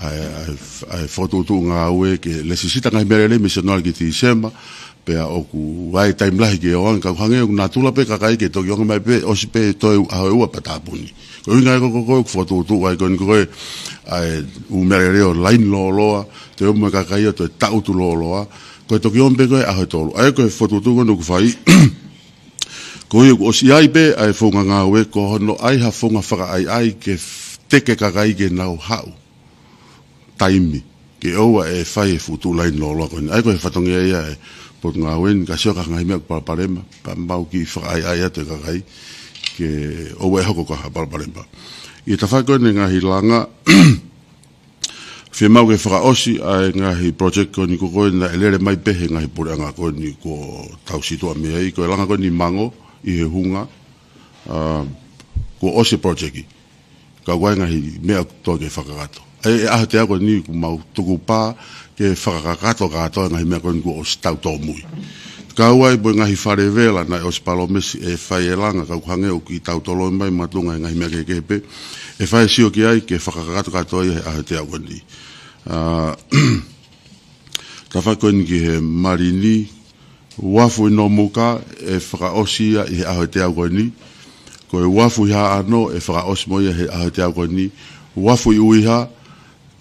ai whakatu ngā ue ke lesisita ngai merele misionari ki ti sema pea oku wai time lahi ke oan ka hange o na tula pe ka kai ke to yong mai pe o si pe to a ua patapuni ko inga ko foto tu wai kon ko ai u merere o line lo te o mo ka kai to ta utu lo ko to yong pe ko a to ai ko foto tu ko no fai ko o si ai pe ai fonga nga we ko no ai ha fonga fa ai ke teke ka kai ke na hau time ke o e fai futu line lo ko ai ko fatongia ia pot ngawen ka soka ngai me parema pa mau ki fai ai ate ka kai ke o we hoko ka parema i ta fa ko nga hilanga fe mau ke fra osi ai nga hi project ko ni ko na elere mai pe nga hi pura nga ko ni ko tau situ a me ai ko langa ko ni mango i he hunga ko osi project ka wa nga hi me to ke fakagato ai a te ko ni ku mau tuku pa ke whakakato kato ngahi mea koe o stau tō mui. Ka uai boi ngahi whare vela na o spalomesi e whai e langa ka uhange o ki tau tolo mai matunga ngahi mea kekepe e whai sio ki ai ke whakakato kato ai a te au ni. Ta whai koe ni ki he marini wafu ino muka e whakaosia i he a te au ni. Koe wafu iha ano e whakaosi moia he a te au ni. Wafu i uiha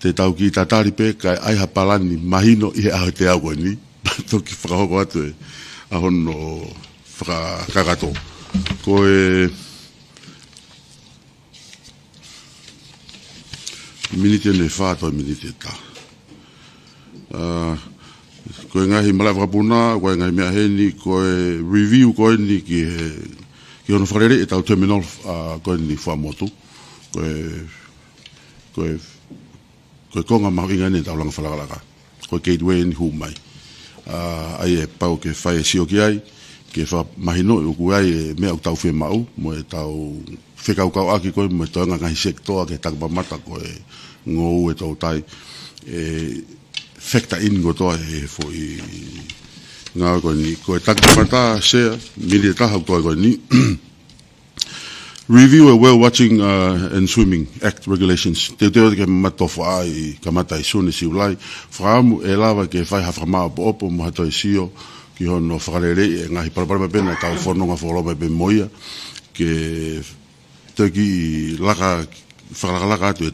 te tau ki tatari pe kai ai ha palani mahino i a te au ni to ki whakahoko atu e a hono whakakato ko minite ne whātua minite ta ko ngahi malai whakapuna ko ngahi mea heni ko review ko ni ki hono whakarere e tau terminal ko ni whamotu ko konga mau inga ne tau langa whalakalaka. Ko gateway ni hu mai. Ai e pau ke whai sio ki ai, ke wha mahino i uku ai e mea tau whi mau, mo e tau whekau aki koe, mo e tau ngahi sektoa ke takpamata ko e ngou e tau tai. Factor in go toa e fo i ngā koe ni. Ko e takpamata sea, mili e tahau toa koe ni. Review a whale watching and swimming act regulations. Te teo ke matofa ai kamata i sune si ulai. Whaamu e lawa ke whai hawhamaa po opo mo hato i sio ki hono whakarere e ngahi paraparama pena tau whanonga whakaroma pe moia ke teki i laka whakalaka atu e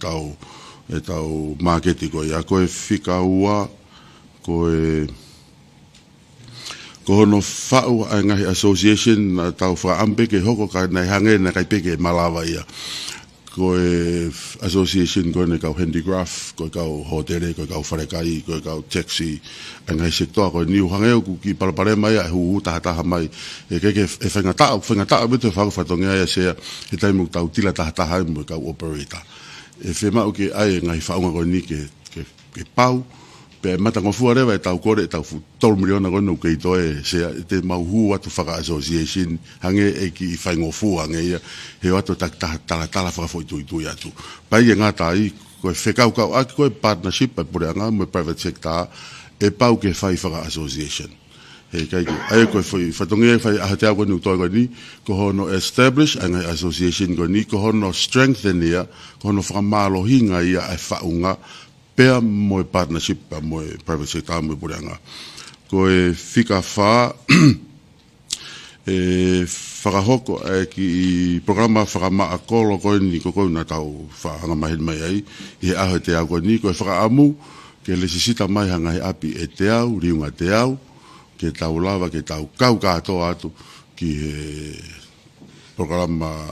tau marketi koe. A koe whika ua koe ko no whau ai ngahi association tau whaampe ke hoko ka nei hange na kai peke malawa ia. ko e association ko ne kau handicraft ko kau hotel ko kau farekai ko kau taxi ngai sector ko ni hangeu ku ki pare mai hu ta mai e ke fenga ta bete fa tonga ya se e tai mu tau tila ta mo kau operator e fe ma o ke ai ngai fa ko ni ke pau pe mata ngo fuare vai tau kore tau fu tol miliona ko no ke to e se te mau hu atu fa association hange e ki fa ngo fu hange he atu tak ta fa fo tu ya tu pai nga tai ko fe kau a ko partnership pa por nga mo private sector e pau ke fa association he kai ai ko fa tonge fa a te ko no to ko ni ko no establish an association ko ni ko no strengthen ya ko no fa malo hinga ya fa unga pea mo partnership mo private sector mo buranga ko e fika fa e farahoko e ki programa farama akolo ko ni ko na tau fa nga mai mai ai e a te a ko ni ko fa amu ke le sisita mai hanga e api e te au riunga te au ke tau lava ke tau kau ka to atu ki programa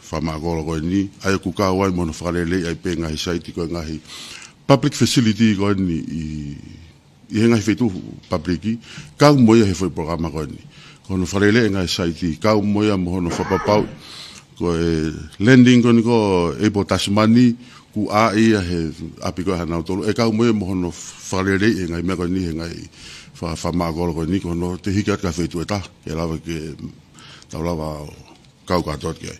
fama akolo ko ni ai ku ka wai mo no fa le ai pe nga site ko nga public facility ko ni i henga fetu public ka mo ye foi programa ko ni kono farele nga site ka mo ya mo no fa papa ko lending ko ni ko e botasmani ku a e he apiko hana to e ka mo mo no farele nga me ko ni nga fa ma ko ni ko no te hika ka fetu eta ke lava ke ta lava ka tot ke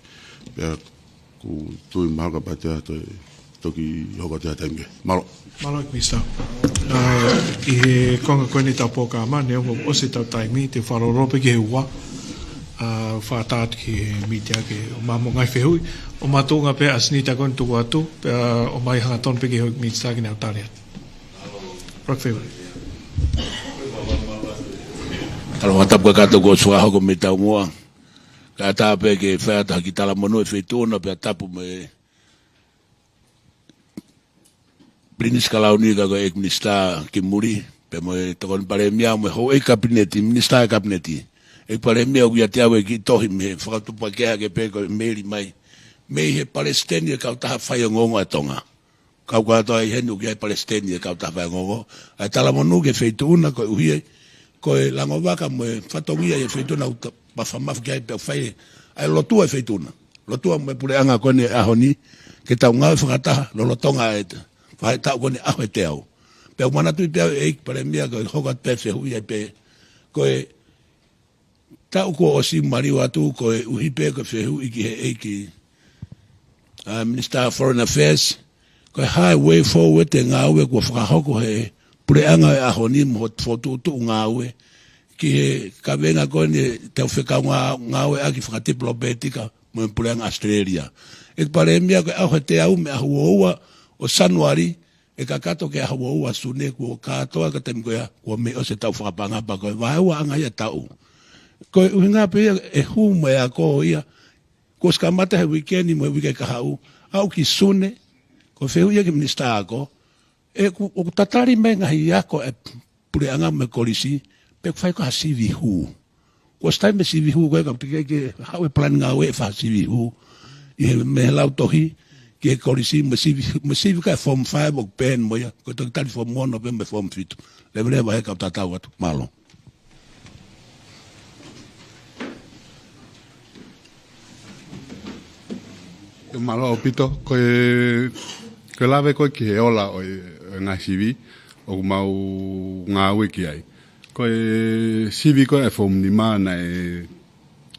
ku tu ma ka pata to toki hoko te atenge. Malo ik mista. I konga koe ni tau poka ama, ne ongo ose tau taimi, te wharorope ki he ua, whātāt ki he mitia ke o mamo ngai whehui, o mātūnga pe asnita koe tuku atu, pe o mai hanga ton pe ki hoi mita ki nau tāreat. Rock whehui. Talo matapka kato ko sua hoko me tau mua, ka tāpe ke whēata ki tala mono e whetūna pe tapu me Prinis Kalauni ka ko ek minista ki muri pe mo tokon pare mia mo ho e kabineti minista kabineti e pare mia u ya te awe ki tohi me fa tu pa ke pe ko meri mai me he Palestine ka ta fa ngongo atonga ka ko to ai henu ki Palestine ka ta fa ngongo ai tala monu ke feituna ko uhi ko la ngova mo fa to ia e feituna pa fa maf ke pe fa ai lo tu e feituna lo tu mo pure anga ko ne ahoni ke ta nga fa ta lo tonga et vai ta ko ni a te au pe mana tu pe e pare mia ko hokat pe se hui pe ko ta ko o si mari wa tu ko uhi pe ko fe hui ki e ki Minister of Foreign Affairs ko hai way forward te nga we ko fra hoko he pure anga a honi mo foto tu nga we ki ka venga ko ni te ofeka nga we a ki fra diplomatica mo pure anga Australia e pare mia ko a te au me a huoa o Sanuari e ka kato ke hawa ua sune ko katoa ka tem ko ya ko me o se tau whakapanga pa ko vai ua anga ia tau ko uhinga pe e hu mo ya ko ia ko ska mata he weekend mo weekend ka hau au ki sune ko feu ia ke minista ko e ko tatari me nga ia ko e pure anga me kolisi pe fai ko hasivi hu ko sta me sivi hu ko ka ke hau e plan nga we fa sivi hu e me lau tohi que colisi masivi ka form 5 o pen mo ya ko to tal form 1 o pen form 5 le vai ka tata wat malo malo pito ko lave ko ki ola o nga sivi o mau nga wiki ai ko sivi ko e form ni mana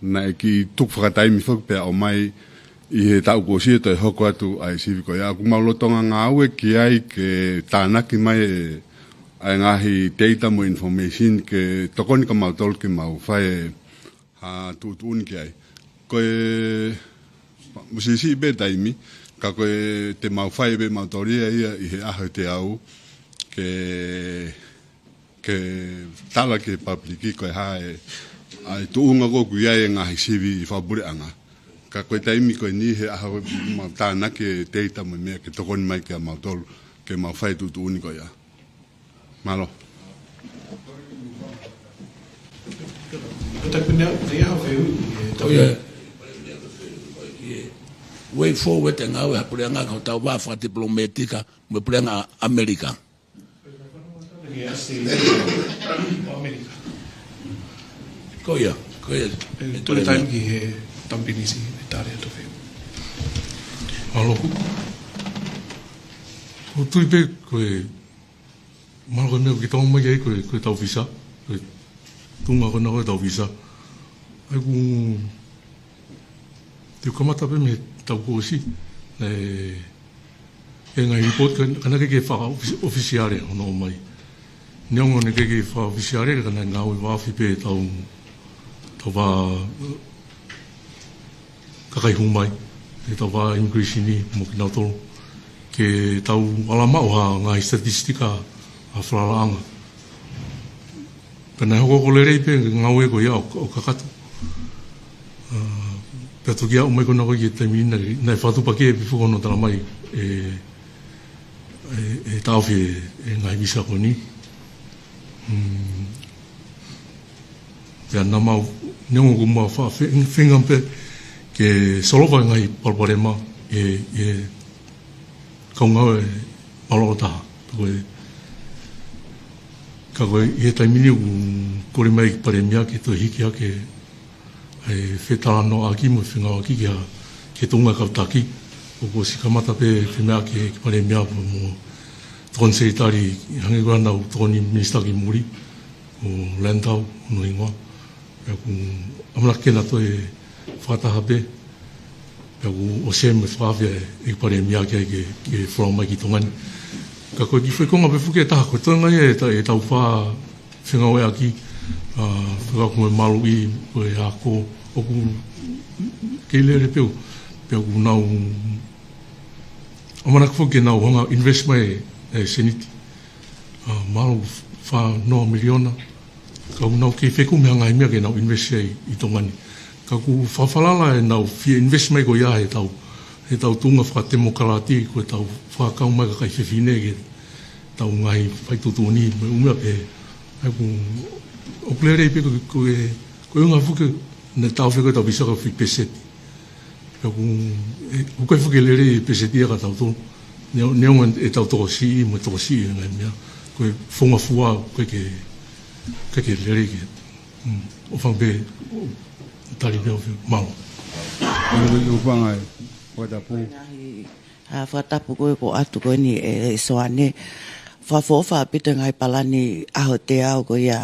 na ki tuk fratai mi fok pe o mai i he tau ko si to hoko atu ai sivi ko ya ku malo tonga nga we ki ai ke tanaki mai ai ngahi data mo information ke tokoni ka mau tol ke mau fai ha tu un ki ai ko musisi be taimi ka ko te mau fai be mau toria ia i he aho te au ke tala ke publiki ko hai ai tu unga ko ku ia ngahi sivi fa bure anga ka koe taimi koe ni he aho tāna ke teita mo mea ke tokoni mai ke a mautolu ke mau whai tutu uni koe a. Malo. way forward te ngau ha pule anga ko tau wa fa diplomatica mo pule anga America koia tu time ki he tampinisi Italia to fe alo o tu pe ko ma ko me ki tong ma ye ko tau visa ko tunga ko na ko tau visa ai ku te kamata pe me tau ko si ngai report kana ke fa officiale no mai nyongo ne ke fa officiale kana ngau wa fi pe tau va kakai humai e tau va immigration ni mo ki nau tolu ke tau alama o ha ngai statistika a whalaanga pena hoko ko lerei pe ngau e ko ia o kakatu pe tu kia o mai kona ko i e taimi nai whatu pake e pifuko no tala mai e tau fi e ngai visa ko ni pea namau nyongo ko mua wha whinga pe ke solowa ngai palparema e kaungau e maloro taha ka koe i e taimini u kore mai ki paremia ke to hiki ake e whetala no aki mo whinga aki ke tunga kautaki o ko sikamata pe whemea ke paremia mo tonsei tari hangi grana u toni minista ki muri o Landau no ingoa ku amla kena to e fataha pe ku o se me fave e pare mia ke from mai ki tongani ka ko ki foi konga pe fuke ta ko tonga e ta ufa finga we aki ka ko malu i ko e ako o ku ke le pe ku na o mana ko ke na o invest mai e seniti malu fa no miliona ka unau ke feku me ngai me ke nau invest i tongani ka ku fafalala e nau fi invest mai ko ia e tau tunga fa demokrati ko tau fa ka mai ka fefine ke tau ngai fai tutu ni me umia pe ai ku o plere pe ko nga fu ke ne tau fe ko tau bisa ko fi peset ka ku ko fu ke lere peset ia ka tau to ne e tau to si mo to si ngai me ko fonga fua ko ke lere ke o whangpe tari mea mau o whanga whatapu whatapu koe ko atu koe ni e soane whawhawha pita ngai palani aho te ao koe ia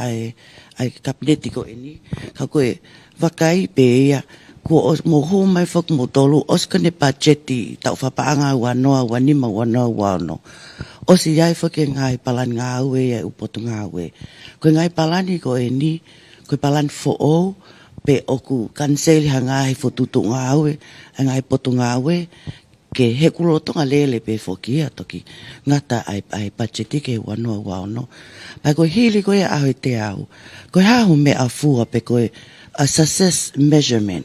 ai kabineti koe ni ka koe wakai pe ia ko mo ho mai fok mo tolu oskane pacheti tau whapaanga wanoa wanima wanoa wano o si iai whake ngai palani ngā ue e upotu ngā ue. Koe ngai palani ko e ni, koe palani fo o, pe oku kanseli ha ngai fotutu ngā ue, ngai potu ngā ue, ke he kulotonga lele pe fokia toki, ngata ai pacheti ke wanoa wano. Pai koe hili koe aho te au, koe hahu me a fua pe koe a success measurement,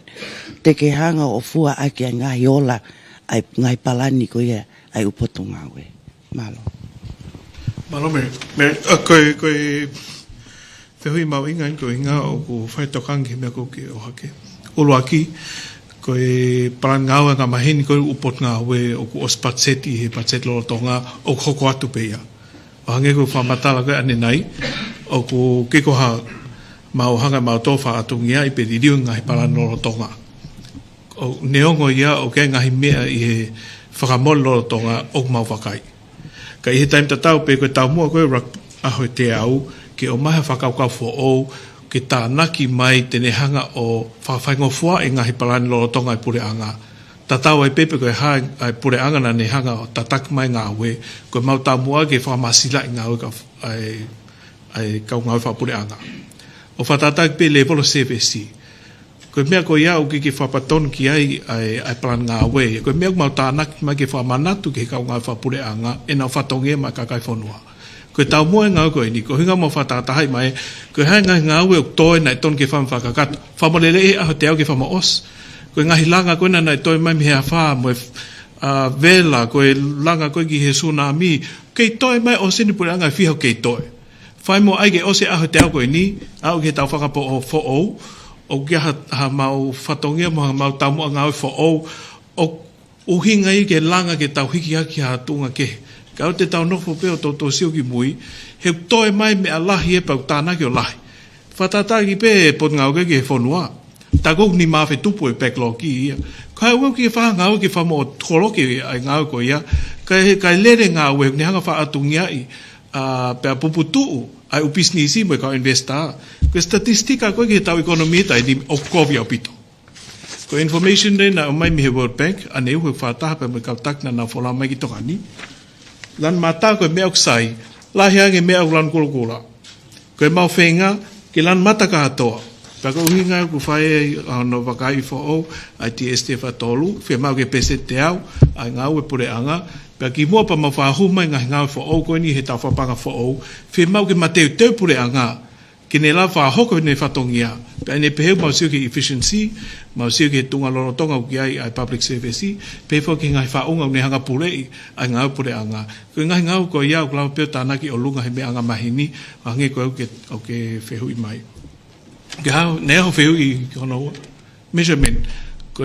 te ke hanga o fua ake a ngai ola, ai ngai palani koe ai upotu ngā ue. Malo koe whehui mau inga koe inga o ku whaitokangi mea ko ke o hake. Ulu aki, koe paran ngāua ngā maheni koe upot ngā ue o ku ospatseti he patset loro tonga o hoko atu peia. O hange koe whamatala koe ane nei, o ku kiko ha mau hanga mau tōwha atungia i pe diriu ngā he paran loro tonga. O neongo ia o kei ngahi mea i he whakamol loro tonga o mau whakai. Ka i he taim tatau pe koe tau mua koe rak aho te au ke o maha whakaukau fo o ke tā naki mai tene hanga o whakawhaingo fua e ngahi palani loro tonga i pure anga. Tatau ai pepe koe hā ai pure anga na ne hanga o tatak mai ngā ue koe mau tau mua ke whakamasila i ngā ue ai kau ngā ue whapure anga. O whatatak pe level CVC. Koe mea koe iau ki whapaton ki ai palan ngā ue. Koe mea mau tānaki mai ke whamanatu ke kau ngā whapure anga e nau whatonge mai kakai whanua. Koe tau mua ngā koe ni, koe hinga mau whatatahai mai, koe hai ngā ue o toi nai ton ke whamwhakakatu. Whamalele e aho te au ke whamaos. Koe ngahi langa koe nai toi mai mihea wha moe vela, koe langa koe ki he tsunami, kei toi mai o sinipure anga whihau kei toi. Whai mo aige ose aho te au koe ni, au ke tau whakapo o who'ou, o kia ha mau whatongia mo ha mau tamu a ngāwe who'ou, o o hinga I ke langa ke tau hiki haki ha tunga ke ka o te tau nofo peo to sio ki mui he toe mai me alahi e pau tāna ki o lahi whatata ki pe pot ngau ke whonua ta ko ni ma fe tupu e backlog ki ia ka o ki fa ngau ki fa mo tolo ki ai ngau ko ia ka lere ngau e ni hanga fa atungia I pe puputu ai o business mo ka investa ko statistika ko ki tau economy ta ni o kovia pito ko information de na mai mi World Bank ane ho fa ta pe mo ka tak na fola mai ki to ani lan mata ko me oksai la hiange me lan kula ko mau fenga ke lan mata ka to pa ko hinga ku fai no vakai fo o ITST fa tolu fe mau ke pese te au ai ngau e pure anga pa ki mo pa ma fa hu mai ngau fo o ko ni he ta fa panga fo o fe mau ke mateu te pure anga ke ne la fa hoko ne fa tongia pa ne pe mau sio ke efficiency mau sio ke tunga lo tonga ki ai public service pe fo ki ngai fa unga ne hanga pure ai ngau pure anga ko ngai ngau ko ia ko pe ta na ki o lunga he me anga mahini ange ko ke fe hui mai ga ne ho feu I kono measurement ko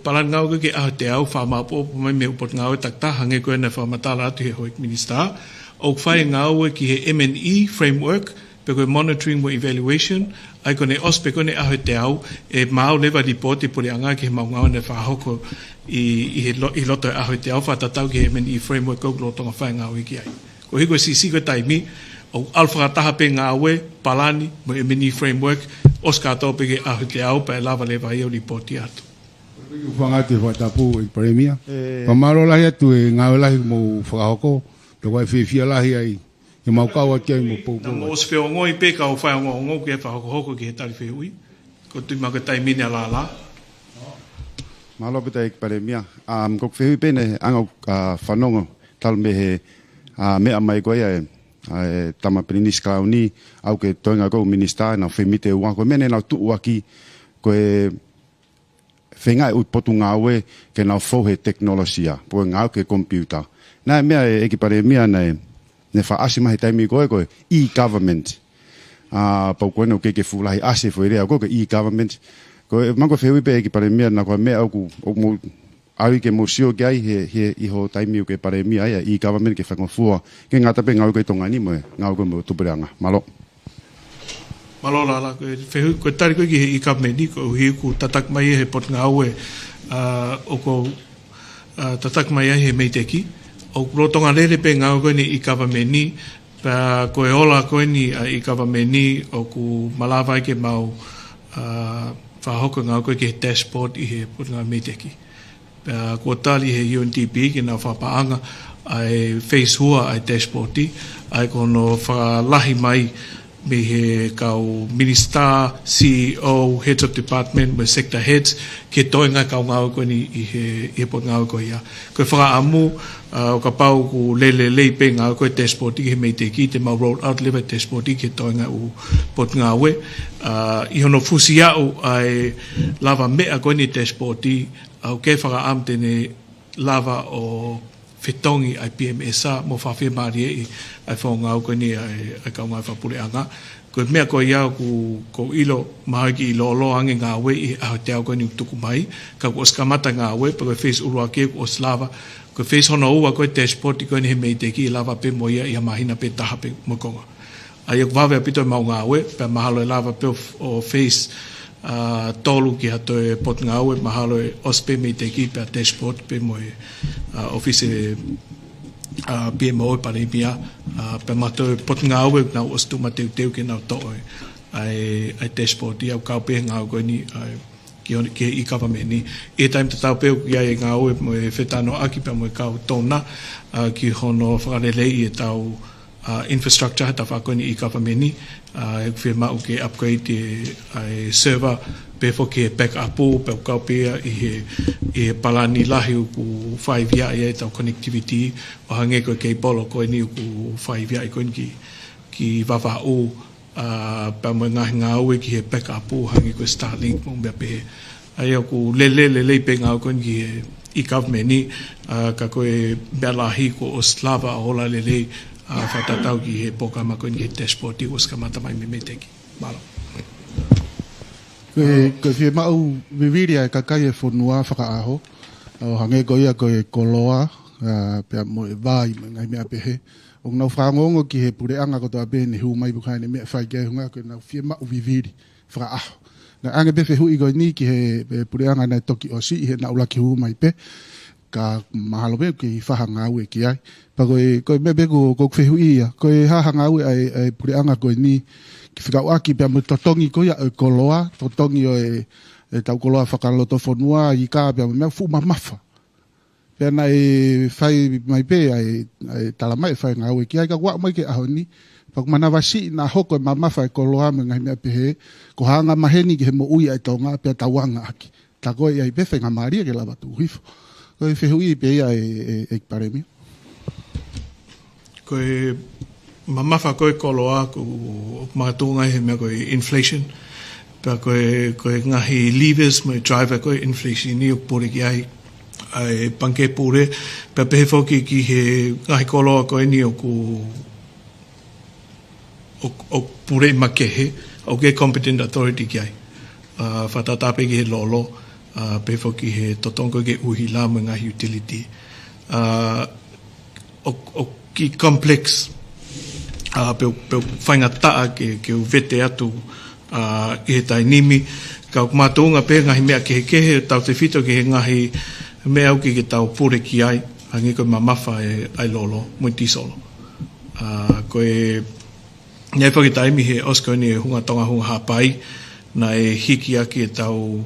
palan ngau ke a te au fa ma po mai me pot ngau tak ta hange ko na fa mata la te ho minister o fai ngau ki he MNE framework pe ko monitoring mo evaluation ai ko ne ospe ko ne a te au e mau leva report po le anga ke mau ngau ne fa hoko I loto a te au fa ta tau ke MNE framework ko lo tonga fa ngau ki ai ko hi ko si ko taimi o alfa taha pe ngawe palani mo MNE framework Oscar tope ke a te au pe lava le vai o ripoti atu. Fanga te whatapu I premia. Pamaro lahi atu e ngāwe lahi mo whakahoko, pe wai whiwhia lahi ai, e mau kaua kia I mo pou. Nā mo se whio ngoi pe ka o whai ngoi ke whahoko hoko ki he tari whihui, ko tui maka taimine la la. Malo pita I premia. Kok whihui pene anga whanongo tal me he mea mai koia e tama prinis klauni au ke toinga ko minister na femite wa ko mene na tu aki ko e fenga ut potunga we ke na fo he teknologia po nga ke computer na me e ki pare mia na ne fa asima he taimi ko e-government po ko no ke fulai ase fo rea ko e-government ko mango fewi pe ki pare mia na ko me au mo ai ke museo ke ai he I ho taimi ke pare mia ai e-government ke whanga fua ke ngata pe ngau ke tonga ni mo ngau ko mo tuperanga malo la ko tari ko ki he e-government ni ko hi ku tatak mai he pot ngau e o ko tatak mai he meiteki o ko tonga lere pe ngau ko ni e-government ni pa ko ola ko ni e-government ni o ku malava ke mau fa hoko ngau ko ke dashboard I he pot ngau meiteki ko tali he UNDP ki na whapaanga ai face hua ai dashboard ai kono whalahi mai me he kau minister, CEO, heads of department, me sector heads ke toinga kau ngau ko ni I he pot ngau ko ia ko whakaamu o ka pau ku lele pe ngau ko dashboard he mei te ki te mau roll out level dashboard ke toinga u pot ngau I hono fusia o ai lava mea ko ni dashboard au ke whakaam tene lava o whetongi ai PMSA mo whawhi marie ai whaongau ko ni ai kaungai whapure anga. Ko mea ko iau ko ilo maha ki ilo olo ange ngā we I aho te au ko ni utuku mai. Ka ko oskamata ngā we pa ko face urua ke ko os lava. Ko face hono ua ko dashboard ko ni he mei te ki lava pe mo ia I mahina pe taha pe mo konga. Ai ak wawe apito mau ngā we pa mahalo lava pe o face tolu ki hato e pot ngau e mahalo e ospe me te ki pe dashboard pe mo e office PMO e paripia pe mato e pot ngau e na ostu mateu teu ke na to ai dashboard ia kau pe ngau ko ni ki e-government ni e time te tau pe ki ai ngau e mo e fetano aki pe mo e kau tona ki hono whakarele I e tau infrastructure hata whakoni e-government ni e whima uke upgrade ai server pe fo ke back up pe kau pe I he palani lahi ku 5 ia e tau connectivity o hange ko ke polo ko ni ku 5 ia ko ki vava o pa mo ngau e ki he back up hange ko Starlink mo be pe ai ku lele pe ngau ko ki e-government ni ka ko e belahi ko oslava ola lele whatatau ki he poka mako ni he dashboard I uska mata mai me teki. Malo. Ko whie mau viviria e kakai e whanua whakaaho. o hange ko ia ko e koloa pe mo e vai ngai me pe he o no frango ki he pure anga ko to be ni hu mai bu kai ni me fai ge hunga ko na fie ma u viviri fra a na anga be fe hu i go ni ki he pure anga na toki o si he na ula ki hu mai pe ka mahalo be ki fa hanga u ki ai pa ko me be ko fe hu ia ko ha hanga u ai pure anga ko ni ki fika wa ki pe mo totongi ko ia koloa totongi o e tau koloa whakaloto whanua i ka pia mea fu mamafa. Pia nei whai mai pe ai tala mai whai ngā ue ki ai ka wak mai ke aho ni. Pak mana wasi na hoko e mamafa e koloa me ngai mea pehe. Ko hanga maheni ki he mo ui ai tau ngā pia tawanga aki. Ta koe ai pe whenga maria ke lava tu hifo. Koe whehui pe ia e paremia. Koe mamafa koe koloa ku mātunga he mea koe inflation. Pea koe ngahi levers mai driver koe inflation ni o pore ki ai panke pore pea pehe foki ki he ngahi koloa koe ni o ku o pure makehe o ke competent authority ki ai whatatape ki he lolo pehe foki he totongo ke uhila mai ngahi utility o ki complex peo whainga taa ke uvete atu I he tai nimi, ka mātunga pe ngahi mea kehe tau te whito ke he ngahi mea auki ke tau pure ki ai, hangi koe mamafa ai lolo, mui tisolo. Koe, nei whaki taimi he osko ni e hunga tonga hunga hapai, na e hiki aki e tau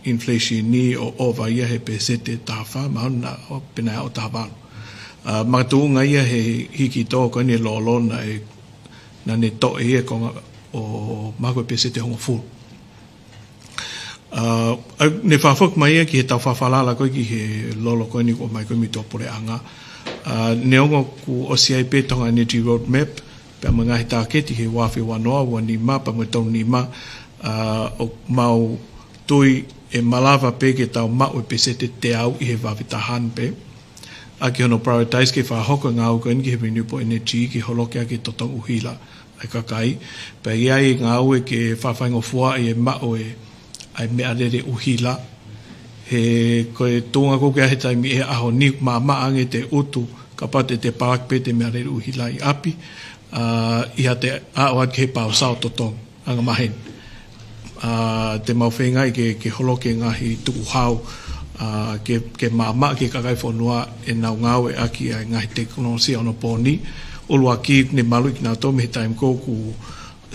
inflation ni o ova ia he pe sete taha mauna o pena o taha wano. Mātunga ia he hiki tō koe ni lolo na ne to e konga o mako pese te hongo fulu. Ne whawhok mai ki he tau whawhalala koe ki he lolo koe ni ko mai koe mi tō pore anga. Ne ongo ku osi ai pe tonga energy roadmap, pe a mga he tāketi he wawhi wanoa, wa ni ma, pa mwetau ni ma, o mau tui e malawa pe ke tau mau e pese te au i he wawhi tahan pe. A ki hono prioritize ke whahoko ngā au koe ni ki he renewable energy, ki holoke a ke totong uhila. Ai kakai, pe ia i ngā ue ke whawhaingo fua i e mao e ai mea rere uhila. He koe tōnga koke ahe taimi e aho ni maange te utu ka pate te parakpe te mea rere uhila i api. Iha te aoat ke he pao sao totong, anga mahen. Te mau whengai ke holoke ngahi tuku hau, ke maama ke kakai whanua e nau ngau e aki ai ngahi teknolosia ono pōni. Olua ki ne malu ki nā tō me taim ko ku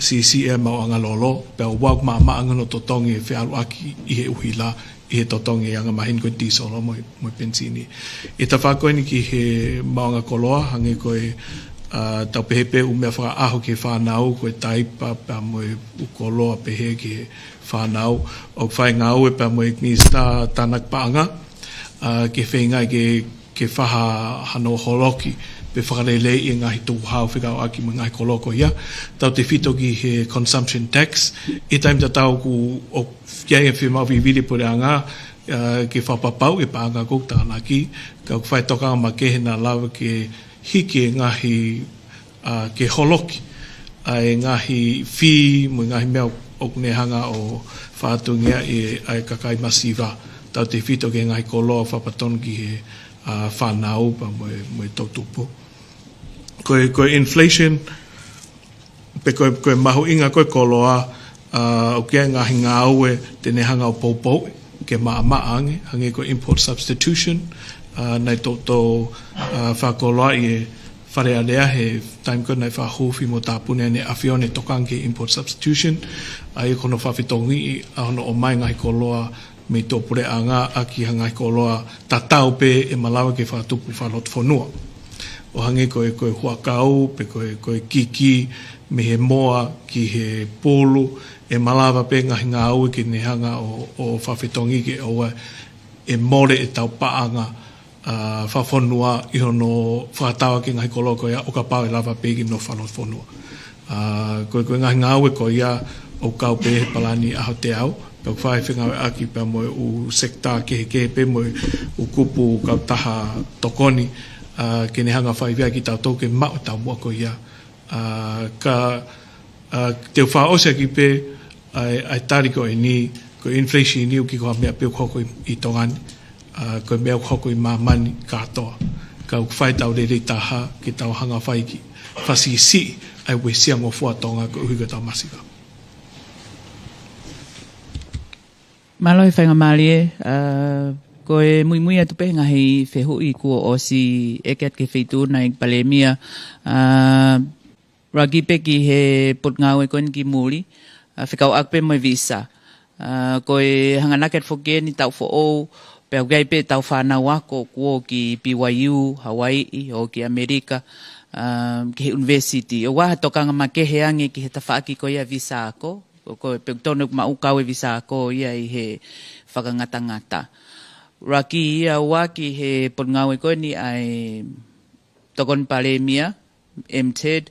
CCE mau anga lolo, pēo wau maa anga no totongi e whiaru aki i he uhila, i he totongi anga mahin koe tisolo moi pensini. E ta whakoe ni ki he mau anga koloa, hangi koe tau pehepe umea whaka aho ke whanau, koe taipa pēa moi ukoloa pehe ke whanau, o whai ngau e pēa moi knista tanak paanga, ke whengai ke whaha hano holoki, pe whakarele i ngahi tū hao whikau aki mo ngahi koloko ia. Tau te whito ki he consumption tax. E taim ta tau ku o kiai e whimau viviri pore anga ke whapapau e paanga kou tāna ki. Ka whai toka ma kehe na lawa ke hiki e ngahi ke holoki. E ngahi whi mo ngahi mea o ne hanga o whātungia e ai kakai masiva. Tau te whito ke ngahi koloa whapaton ki he whanau pa mo e tautupu. Koe inflation, pe koe mahu inga koe koloa, o kia ngahi ngā aue tene hanga o poupou, ke maa ange, hange koe import substitution, nei tō whakoloa i e whare alea he time koe nei whahuwhi mo tāpune ane awhione tokange import substitution, ai kono whawhitongi i ahono o mai ngahi koloa me tō pure anga aki hangai koloa tatau pe e malawa ke whatupu whanot whanua. O hange koe huakau, pe koe kiki, me he moa ki he pōlu, e malawa pe ngahi ngā aue ki ne hanga o whawhitongi ke oa e more e tau paanga whawhanua i hono whatawa ki ngahi koloa koe o ka pāwe lava pe ki no whanot whanua. Koe ngahi ngā aue koe ia o kau pe he palani aho te au, pe whae whengawe aki pe moe u sekta ke pe moe u kupu kau taha tokoni, ke ne hanga whaiwea ki tau tōke mau tau mua ko ia. Te wha osea ki pe ai tari ko e ni, ko inflation ni uki koha mea peo koko i tongani. ko mea hoko I mamani katoa ka whai tau rere taha ki tau hanga whai ki whasi si ai we sia ngo fuatonga ko uhiga tau masika. Malo e whainga malie, ko e mui atu pe ngahi whehui kua o si eke at ke wheitu na I Palemia. Ragi pe ki he pot ngau e koen ki muri, whikau akpe moi visa. Ko e hanganaket whoke ni tau who pe au gai pe tau whanau ako kua ki BYU, Hawaii o ki Amerika, ki he university. O waha tokanga ma ke he ange ki he tawhaaki ko ia visa ako. Ko pe tonu ma ukau e visa ko ia I he whakangata-ngata. Raki ia waki he pot ngau e koe ni ai tokon Palemia, MTED,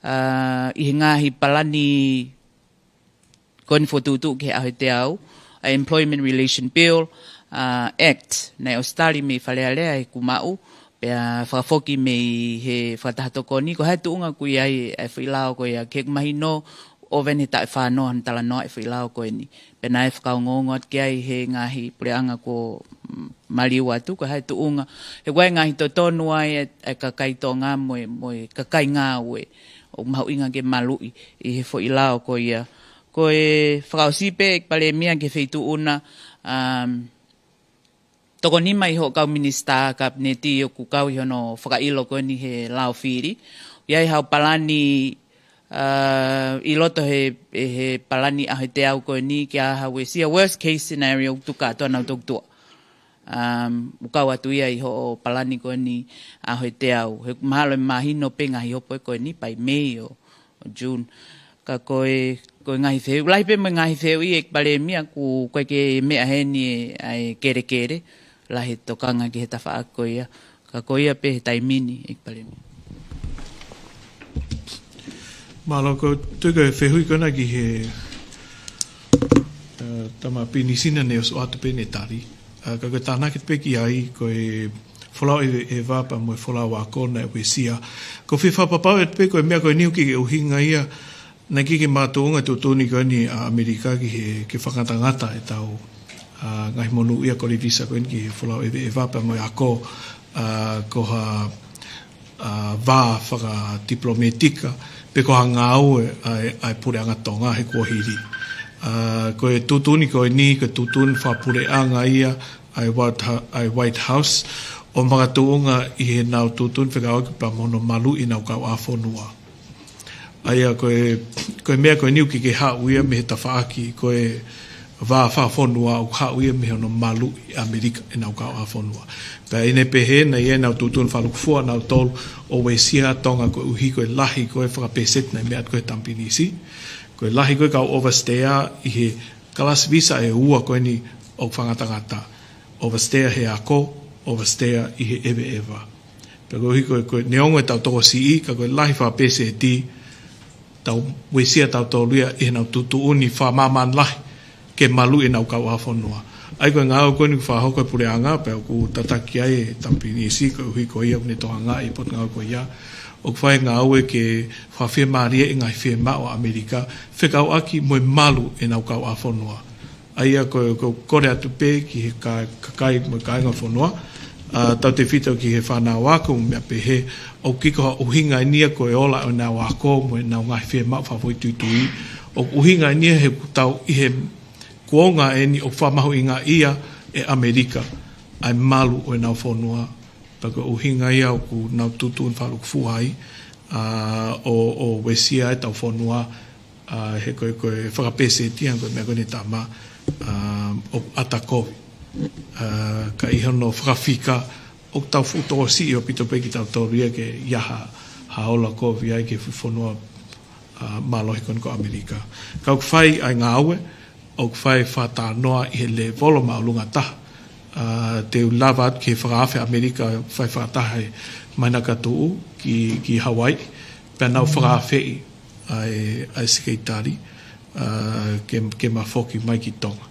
I he ngahi palani koe ni fotutu ke ahe te au, Employment Relation Bill Act, nei Australia me whalealea e kumau, pea whakafoki me he whatahato ni, ko hai tuunga kui ai e whilao koe a kek mahino, o veni tae whanoa han tala noa e whilao koe ni. Pena e whakaongongo at kia I he ngahi pureanga ko mariu atu, ko hai tuunga. He wai ngahi to tonu ai e kakai tō ngā moe kakai ngā ue, o mahu inga ke malui I he whilao koe ia. Ko e whakaosipe e Palemia ke wheitu una, toko ni mai ho kau minista kabineti o ku kau I hono whakailo koe ni he lao whiri. Iai hau palani I loto he palani a he te au koe ni ki a hawe sia worst case scenario tuka atua nau toktua. Ukau atu ia I ho palani koe ni a he te au. He mahalo e mahino pe ngahi hopo e koe ni pai Mei o June. Ka koe ngahi wheu. Lai pe mo ngahi wheu I e Palemia ku koe ke mea he ni ai kere. Lai he tokanga ki he tawha a koe ia. Ka koe ia pe he taimini e Palemia. Malo ko tuka e whehui kona ki he tama pinisina ne os o atu pe ne tari. Ka koe tāna ki te peki ai ko e wholau e wāpa mo e wholau a kona e wesia. Ko whi whapapau e te pe ko e mea ko e niu ki ke uhinga ia na ki ke mātuunga tō tōni ko ni a Amerika ki he ke whakatangata e tau ngahi monu ia ko le visa ko ki he wholau e wāpa mo e a ko ko ha wā whaka diplomatika pe ko hanga au ai pure anga tonga he ko hiri. Ko e tutuni ko e ni ko tutun wha pure anga ia ai White House o mga tuunga I he nau tutun whikau ki pa mono malu I nau kau a whonua. Aia ko e mea ko e niu ki ke hauia me he tawhaaki ko e wā whonua o hauia me hono malu I Amerika I nau kau a whonua. Pea ine pehe na ia nau tutun whalukfua nau tolu o we sia tonga ko uhi ko e lahi ko e whakapeset na mea ko e tampinisi. Ko e lahi ko e kau overstaya I he kalas visa e ua ko e ni o whangatangata. Overstaya he ako, overstaya I he ewa. Pea ko uhi ko e neongo e tau toko si ka ko e lahi whakapese e ti tau we sia tau toluia I he nau tutu uni whamaman lahi ke malu I nau kau a whonua. Ai koe ngā koe ni whahoko e pure anga, pe ku tataki ai e tampini isi, koe hui koe ia, ne toha ngā I pot ngā koe ia. O kwhai ngā ue ke whawhia maria I ngai whia ma o Amerika, whekau aki moe malu e nau kau a whonua. Ai a koe kore atu pe ki he kakai moe kainga whonua, tau te whitau ki he whanau wako mea pe he, o kiko ha uhinga nia koe ola o nā wako moe nau ngai whia ma whawhoi tuitui, o uhinga nia he tau I he kuonga e ni o whamahu I ngā ia e Amerika ai malu o e nau whonua paka uhinga ia o ku nau tutu un whaluk fuhai o wesia e tau whonua he koe whakapese tian koe mea koe ne tama o atakovi ka ihono whakawhika o tau futoa si o pito peki tau tauria ke iaha haola kovi ai ke whonua malohi koe ko Amerika kau kwhai ai ngā aue o kwhai whata noa I he le voloma o lunga taha. Te lava atu ki he whakawhia Amerika whai whakataha e maina katuu ki Hawaii. Pea nau whakawhia ai sikeitari ke mawhoki mai ki tonga.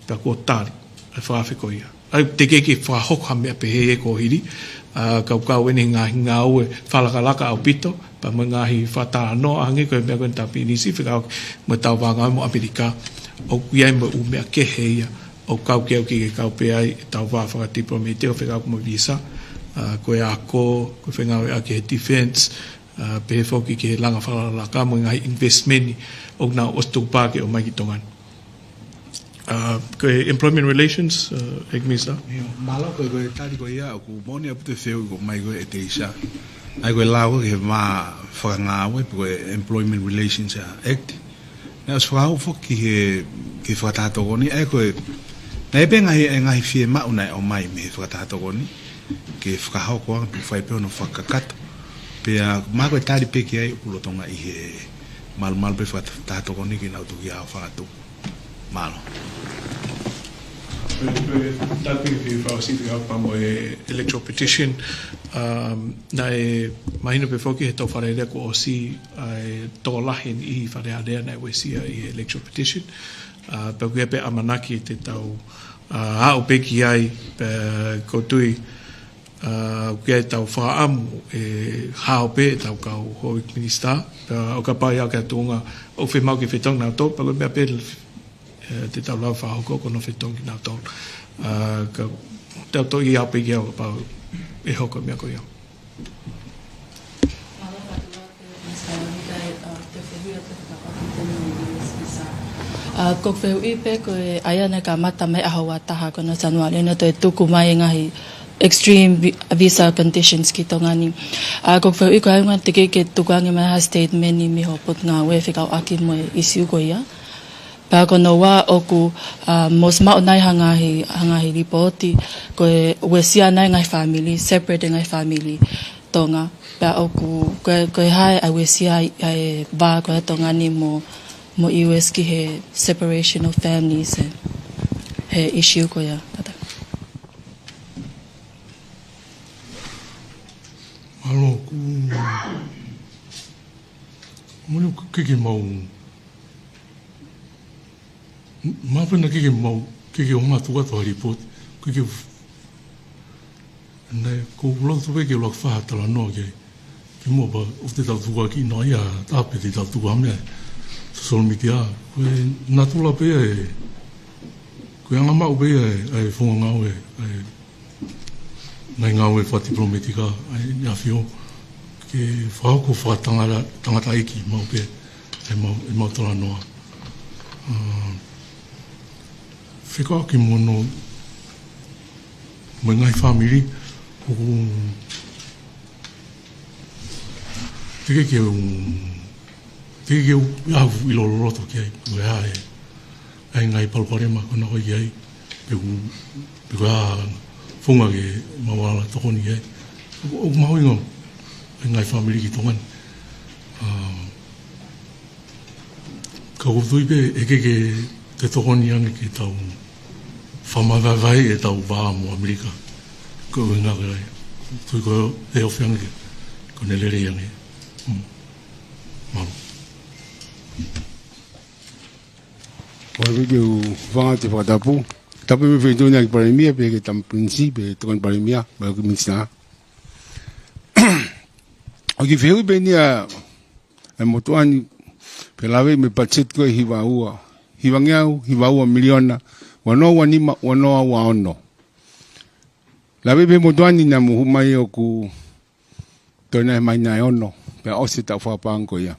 Pea kua tari ai whakawhia ko ia. Ai te keke whakahoko ha mea pehe e ko hiri. Kau ene ngā ue whalakalaka au pito. Pa mo ngahi whata noa ange koe mea koe tapi nisi whakau mo tau wangau mo Amerika. O iai mo umea ke heia o kau ke kau pe ai tau wa fa diplomate o whekau mo visa ko a ko whengau a ke defense pe foki ke langa whala ka mo ngai investment o na ostupa ke o mai ki tongan ko employment relations ekmisa malo ko tali ko ia ko moni apu te feu ko mai ko e te isa ai ko lao ke ma whanga we ko employment relations act na os frau foki ke whatato ko ni ai ko na e benga ngai fie ma una o mai me whatato ko ni ke whakahau ko tu whai pe ono whakakato pe ma ko tali pe ki ai ulo tonga i he mal pe whatato ko ni ki nau tu ki au whakatu malo Tapi fi fausi fi apa mo electoral petition na e mahino pe foki he tau whare rea ko osi tō lahin i whare adea na we sia i electoral petition pe kuia pe amanaki te tau hao pe ki ai pe kotui kuia tau whaamu hao pe tau kau hoi minister o ka pai au ka tunga o whi mau ki whetong nao tō pe kuia pe te tau lau whahoko kono whetongi nā tō. Ka tau tō i au pegi au pau e hoko mea ko iau. Ko wheu i pe ko e aia ne ka mata mai ahawa taha kono Januari na to e tuku mai ngahi extreme visa conditions ki tonga ni. Ko wheu i ko aunga te ke tukuangi mai ha statement ni miho put ngā we whikau aki mo e isiu ko ia. Pa kono wa oku mos ma onai hangahi ripoti ko we sia nai ngai family separate ngai family tonga pa oku ko hai I we sia ai ba ko tonga ni mo US ki he separation of families he issue ko ya tata alo ku mo ke mau ma pena ke mau ke o ma tua to report ke nei ko lo to ke lo fa ta la no ke mo ba o te tau tua ki no ia ta pe te tau tua me social media ko na tu la pe ko anga ma o be ai fo nga o nei nga o fa diplomatica ai ya fio ke fa ko fa tanga ta iki mo pe e mo to la no Whika ki mono mo ngai family o teke ya i lo roto ki ai o ai ngai palpare ma kono ko ai pe funga ke mawala to koni ai o mawingo ngai family ki tongan ka o tuipe ke te tokoni ange ki tau whamawawai e tau wā mo Amerika. Ko e ngā kai. Tui ko e ofi ange ko ne lere ange. Malo. Wai ke u whanga te whakatapu. Tapu me whetuna ki parimia pe ke tam prinsipe tokon parimia ba ki minsina. O ki whehui pe nia e motuani pe lawe me pachet ko e hiwa ua. Hiwangiau, hiwaua miliona, wanoa wanima, wanoa waono. Lawe pe motuani na muhumai o ku toina e mai nai ono, pe ose tau whapango ia.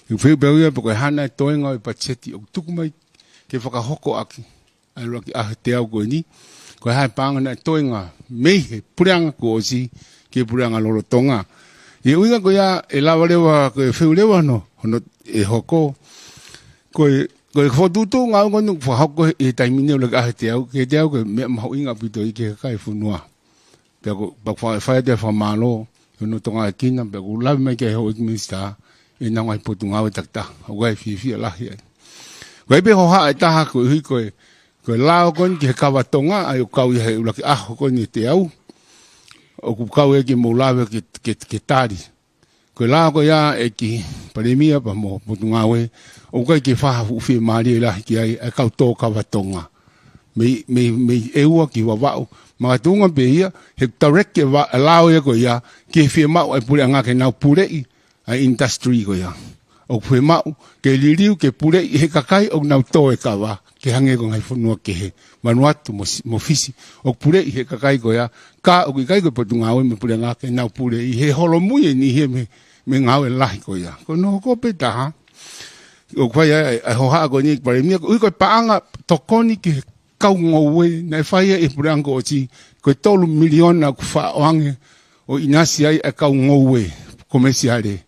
I wheu pe uia, pe koe hana e toenga e pacheti, o tukumai ke whakahoko aki, ai raki ahe te au koe ni, koe hae panga na e toenga, mei he pureanga ko osi, ke pureanga loro tonga. I uinga koe ia, e lawa lewa, koe wheu lewa no, hono e hoko, koe ko fotutu nga ngonu whahoko e taimine o lega te au ke te au ke mea maho inga pito i ke kai funua pe ko pa whae te whamalo no tonga e kina pe ko labi mai ke ho ikminsta e na ngai potu ngau takta o gai fi lahi ai ko e pe ho ha e taha ko hui ko lao kon ke kawa tonga ai o kau i he ulaki aho kon i te au o ku kau e ke mo lawe ke tari ko lao ko ia e ki parimia pa mo potu ngau e o kai ke whaha uwhi maari e lahi ki ai e kau tō kawatonga. Me e ua ki wawau. Mga tunga pe ia, he tarek ke lao e ko ia, ke whia mau e pure anga ke nau purei, a industry ko ia. o pwe mau, ke liriu, ke pure i he kakai, o nau tō e kawa, ke hange ko ngai whanua ke he, manuatu mo fisi, o pure i he kakai ko ya, ka o ki kai ko potu ngāwe me pure ngā ke nau pure, i he holo mui e ni he me ngāwe lahi ko ya, ko no ko pe taha, o kwai ai hoha ko ni pare mia, ui ko paanga tokoni ki kau ngowe, nai whaia e pure ango o ti, ko tolu miliona ku wha oange, o inasi ai e kau ngowe, komesi hare,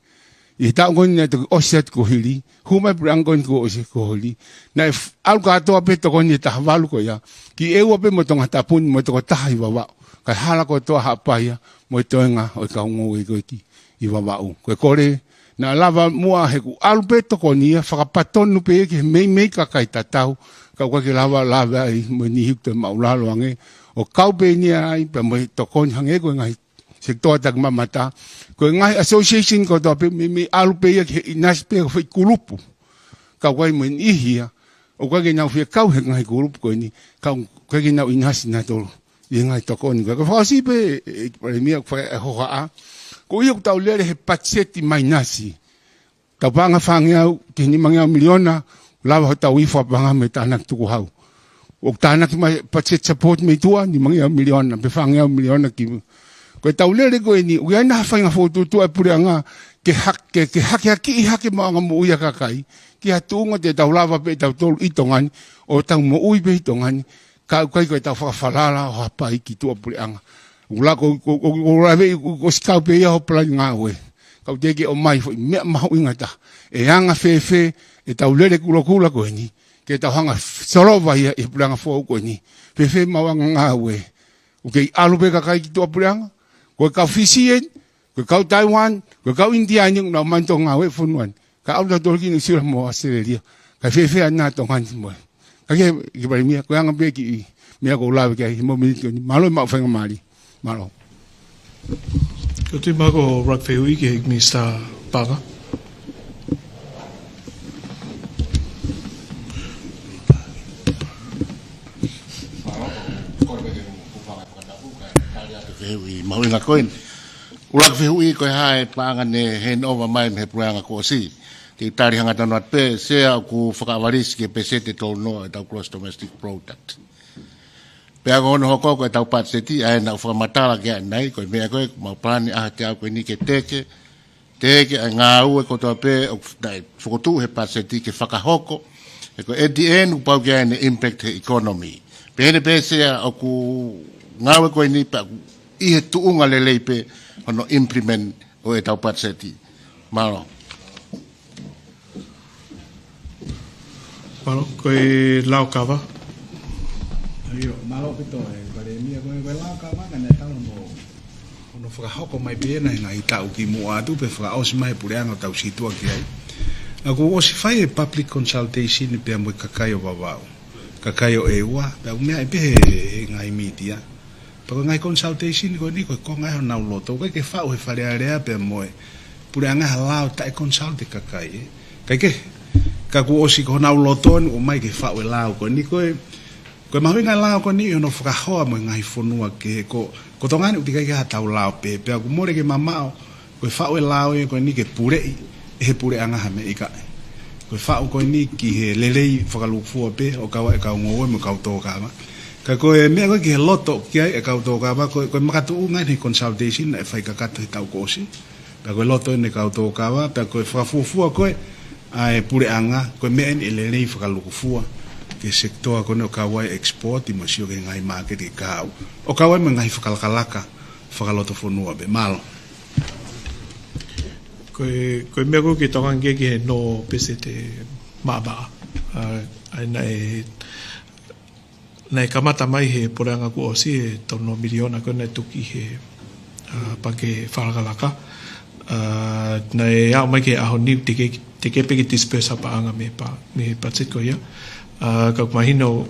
i ta ngoni na to oset ko hili huma brangon ko oset ko hili na al ka to pe to ngoni ta valu ko ya ki e wo pe mo to ngata pun mo to ta hi wa ka hala ko to ha pa ya mo to nga o ka ngo i ko ki i wa wa ko kore na lava mua he ku al pe to ko ni fa paton nu pe ki me ka kai ta tau ka ko ki lava ai mo ni hik to ma la lo nge o ka pe ni ai pe mo to kon hange ko ngai sektor tak mamata ko ngai association ko to pe mi alupe ya inas pe ko kulupu ka wai men ihia o ka ge na fi ka he ngai kulupu ko ni ka ge na inas na to ye ngai to ko ni ko fa si pe pre mi ko ho ha ko yo ta le he patseti mainasi ta banga fanga ki ni manga miliona lava ta wi fa banga me ta nak tu hau o ta nak mai patset support me tua ni manga miliona pe fanga miliona ki ko taulere ko ni uia na fainga foto tu e pure anga ke hake ma nga mo uia kakai ki atunga te taulava pe tau tolu itongan o tau mo ui pe itongan ka kai ko tau whakawhalala o hapai ki tu pure anga ula ko rave ko skau pe ia ho plan nga we ka te ki o mai fo me mahu ingata e anga fefe e taulere kula ko ni ke tau hanga solo vai e pure anga fo ko ni fefe mawanga nga we okay alu pe kakai ki tu pure anga ko ka fisien ko ka Taiwan ko ka India ni na man to nga we funwan ka au da dorki ni sira mo Australia ka fefe na to han mo ka ke ba mi ko nga be ki mi ko la ke mo mi ni malo ma fa nga mali malo ko te mago rugby ui ke mi sta paga ui mau inga koin ulak hui ko hai panga ne hen over mai me puanga ko si ti tari hanga tanat pe se ku fakawaris ke pesete tol no ta gross domestic product pe agon hoko ko ta pat seti ai na fa matala ke nai ko me ko ma plan a te ko ni ke teke nga u ko to pe dai foto he pat seti ke fakahoko ko at the end u pau ke impact economy pe ne pe se ku nga ko ni pa i he tuunga le leipe ono implement o e tau patseti. Malo. Malo, koe lau kawa. Ayo, malo pito e, pare mia koe lau kawa ka ne tau mo ono whakahoko mai pēna nga i tau ki mua atu pe whakaosi mai pureanga tau situa ki ai. Ako osi whai e public consultation pe amoi kakaio wawau. Kakaio e ua, pe au mea e pe he ngai media. Pako ngai consultation ko ni ko ngai na loto ko ke fa o fa area pe moe pure anga halao ta consult ka kai ke ka ku osi ko na loto o mai ke fa o lao ko ni ko ma vinga lao ko ni no fa ho mo ngai fonua ke ko to ngani utika ke ta lao pe ku more ke mama ko fa o lao ko ni ke pure e pure anga ha me ika ko fa o ko ni ki he lelei fa lu fu pe o ka wa ka ngo mo ka to ka ma ka ko e me ko ke loto ki ai ka to ka ba ko makatu ngai ni consultation e fai ka ka tau ko si pa ko loto ne ka to ka ba pa ko fa fu ko ai pure anga ko me en ele nei fa lu fu ke sector ko no ka wa export i mo si o ke ngai market ka o ka wa me ngai fa kalaka fa loto fu no be malo ko me ko ki to ngai ke no pesete ma ba ai nei kamata mai he poranga ku osi e tono miliona ko nei tuki he pake whalakalaka nei au mai ke aho ni tike peke dispesa pa anga me patsit ko ia ka mahino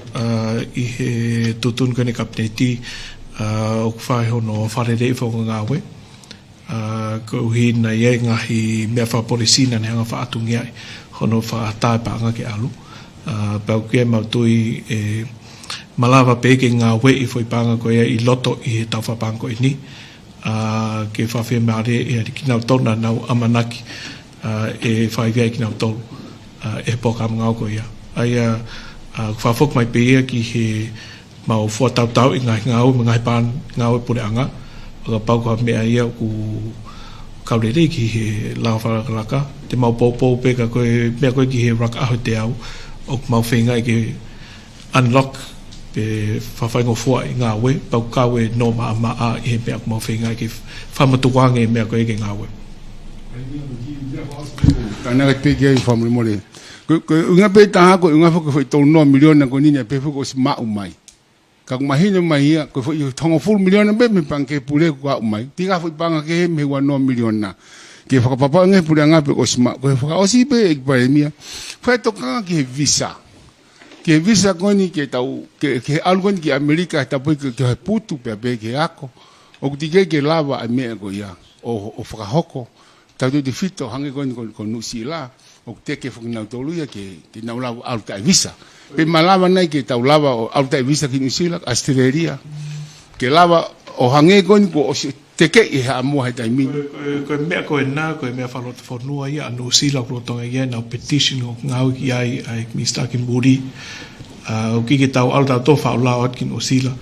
i he tutun ko ne kapneti o kwhai hono wharerei whonga ngawe ko hi na ye ngahi mea wha polisina ne hanga wha atungi ai hono wha atai pa anga ke alu pau ke mautui malawa peke ngā wei foi panga ko ia i loto i he tau whapanga ko i ni ke whawhia maare e ari ki nau tona nau amanaki e whai vea ki nau tolu e poka ngau ko ia. Ai whafok mai pe ia ki he mau fua tau i ngai ngau, ngai pan ngau e pure anga. Ka pau ka mea ia ku kaurere ki he lao wharakalaka. Te mau pōpō pe ka koe, mea koe ki he raka aho te au. O mau whenga i ke unlock pe whawhaingo fua i ngā we. Pau kawe no maa i he mea mau whenga i ke whamatuwange mea koe ke ngā we. Kana ka peke ai whamuri mole. Ko unga pe taha ko unga whaka whai tolu noa miliona ko nini a pe whaka o si maa umai. Ka kumahina mai ia ko whai tongo full miliona be me panke pule ko ka umai. Tika whai panga ke he me hua noa miliona. Ke whakapapa ngai pule anga pe o si maa. Ko whaka o si pe e paremia. Whai tokanga ke visa. Ke visa koni ke tau, ke alu koni ke Amerika ta pui ke hai putu pe ke ako. O kutike ke lava a mea ko ia. O whakahoko. Tau te fito hange ko nusi la. O te ke whakinau tolu ia ke nau lava alu tai visa. Pe malava nai ke tau lava o alu tai visa ki New Zealand, Australia. Ke lava o hange koni ko o te ke i ha mua hai tai mini. Koe mea koe nā, koe mea whalota whanua ia, New Zealand rotonga ia, nau petition o ngau ki ai Mr. Kimburi. O kike tau alu tau tofa o lao at ki New Zealand.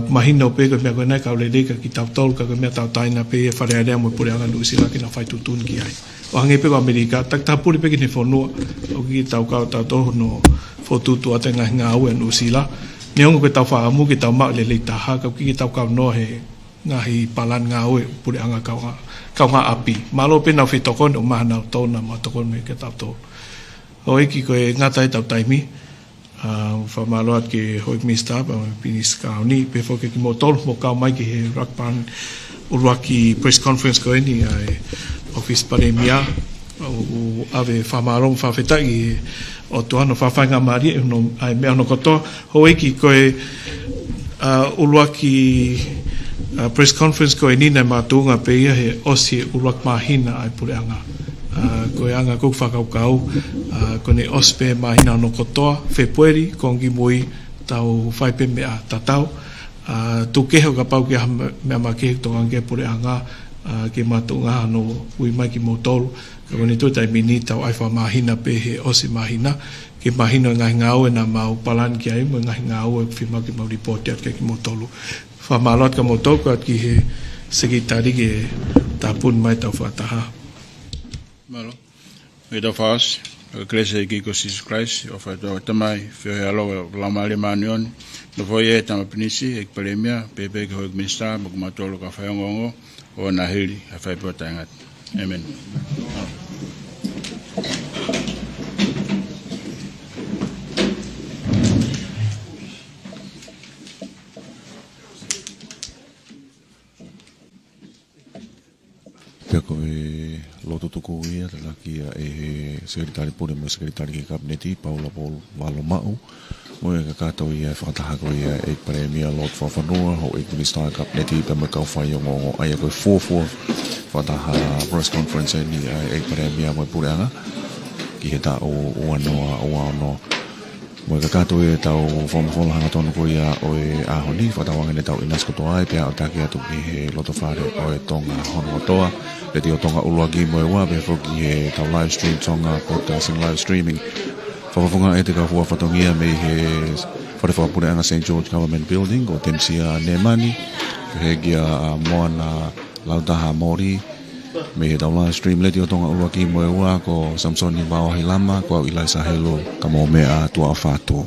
Mahina o pe koe mea koe nai kauleleka ki tau tolu, ka koe mea tau taina pe e wharearea mo pure anga New Zealand ki na whai tutun ki ai. O hange pe ko Amerika, tak puri pe ki ne whanua, o kike tau kau tau toho no whotutu ate ngā au e New Zealand. Ne ongo koe tau whaamu ki tau mak le lei taha, ka kike tau kau no he ngahi palan ngā au e pure anga kau ngā api. Malo pe nau whitokon o maha nau tōna ma tokon me ke tau tō. O eki koe ngatai tau taimi, whamaloat ke hoik mista pa pinis kauni, pe whoke ki mo tolu mo kau mai ki he rakpan uruaki press conference koe ni ai office paremia o ave whamarong whawhetai o tuano whawhainga maari ai mea no kotoa ho eki koe uruaki press conference koe nina mātunga pe ia he osi uruak mahina ai pure anga koe anga kou whakaukau kone ospe mahina no kotoa whepueri kongi mui tau whaipe mea tatau tu keho ka pau ki mea ma keho tonga ke pure anga ke mātunga no ui mai ki motolu ka kone tui tai mini tau ai wha mahina pe he osi mahina ke mahina ngai ngau e na mau palan ki ai mo ngai ngau e whima ki mau ripoti at ki motolu wha malot ka motolu at ki he sekitari ke tapun mai tau whataha Malo. E tau whaas, Krese ki ko Jesus Christ, o whai tau tamai, whio alo la male manion, no foi e tama pinisi, ek paremia, pepe ki hoik minsta, mo kumatolo ka whaiongongo, o na hili, a whai pota ingat. Amen. Pea koe loto tuku ia tala kia e sekretari pune mo sekretari ki kabineti Paula Paul Valo Mau mo e kakato ia whakataha koe ia e paremia lot whawhanua ho e minister kabineti pe me kau whai o ngongo ai koe 4-4 whakataha press conference ni e paremia mo e pureanga ki he ta o anoa o ano mo e kakato e tau whamawhola hanga tonu koe ia o e ahoni whakatawangene tau inasko toa e pia o taki atu ki he loto whare o e tonga hono toa le te o tonga uluagi mo e wā pe whoki he tau live stream tonga podcasting live streaming whakafunga e te ka hua whatongia me he whare anga St. George Government Building o Temsia Nemani he gia moana lautaha Mori me he tau live stream le te o tonga uluagi mo e wā ko Samsoni Wao Hilama ko au Ilaisa Helo ka mo mea tua whātua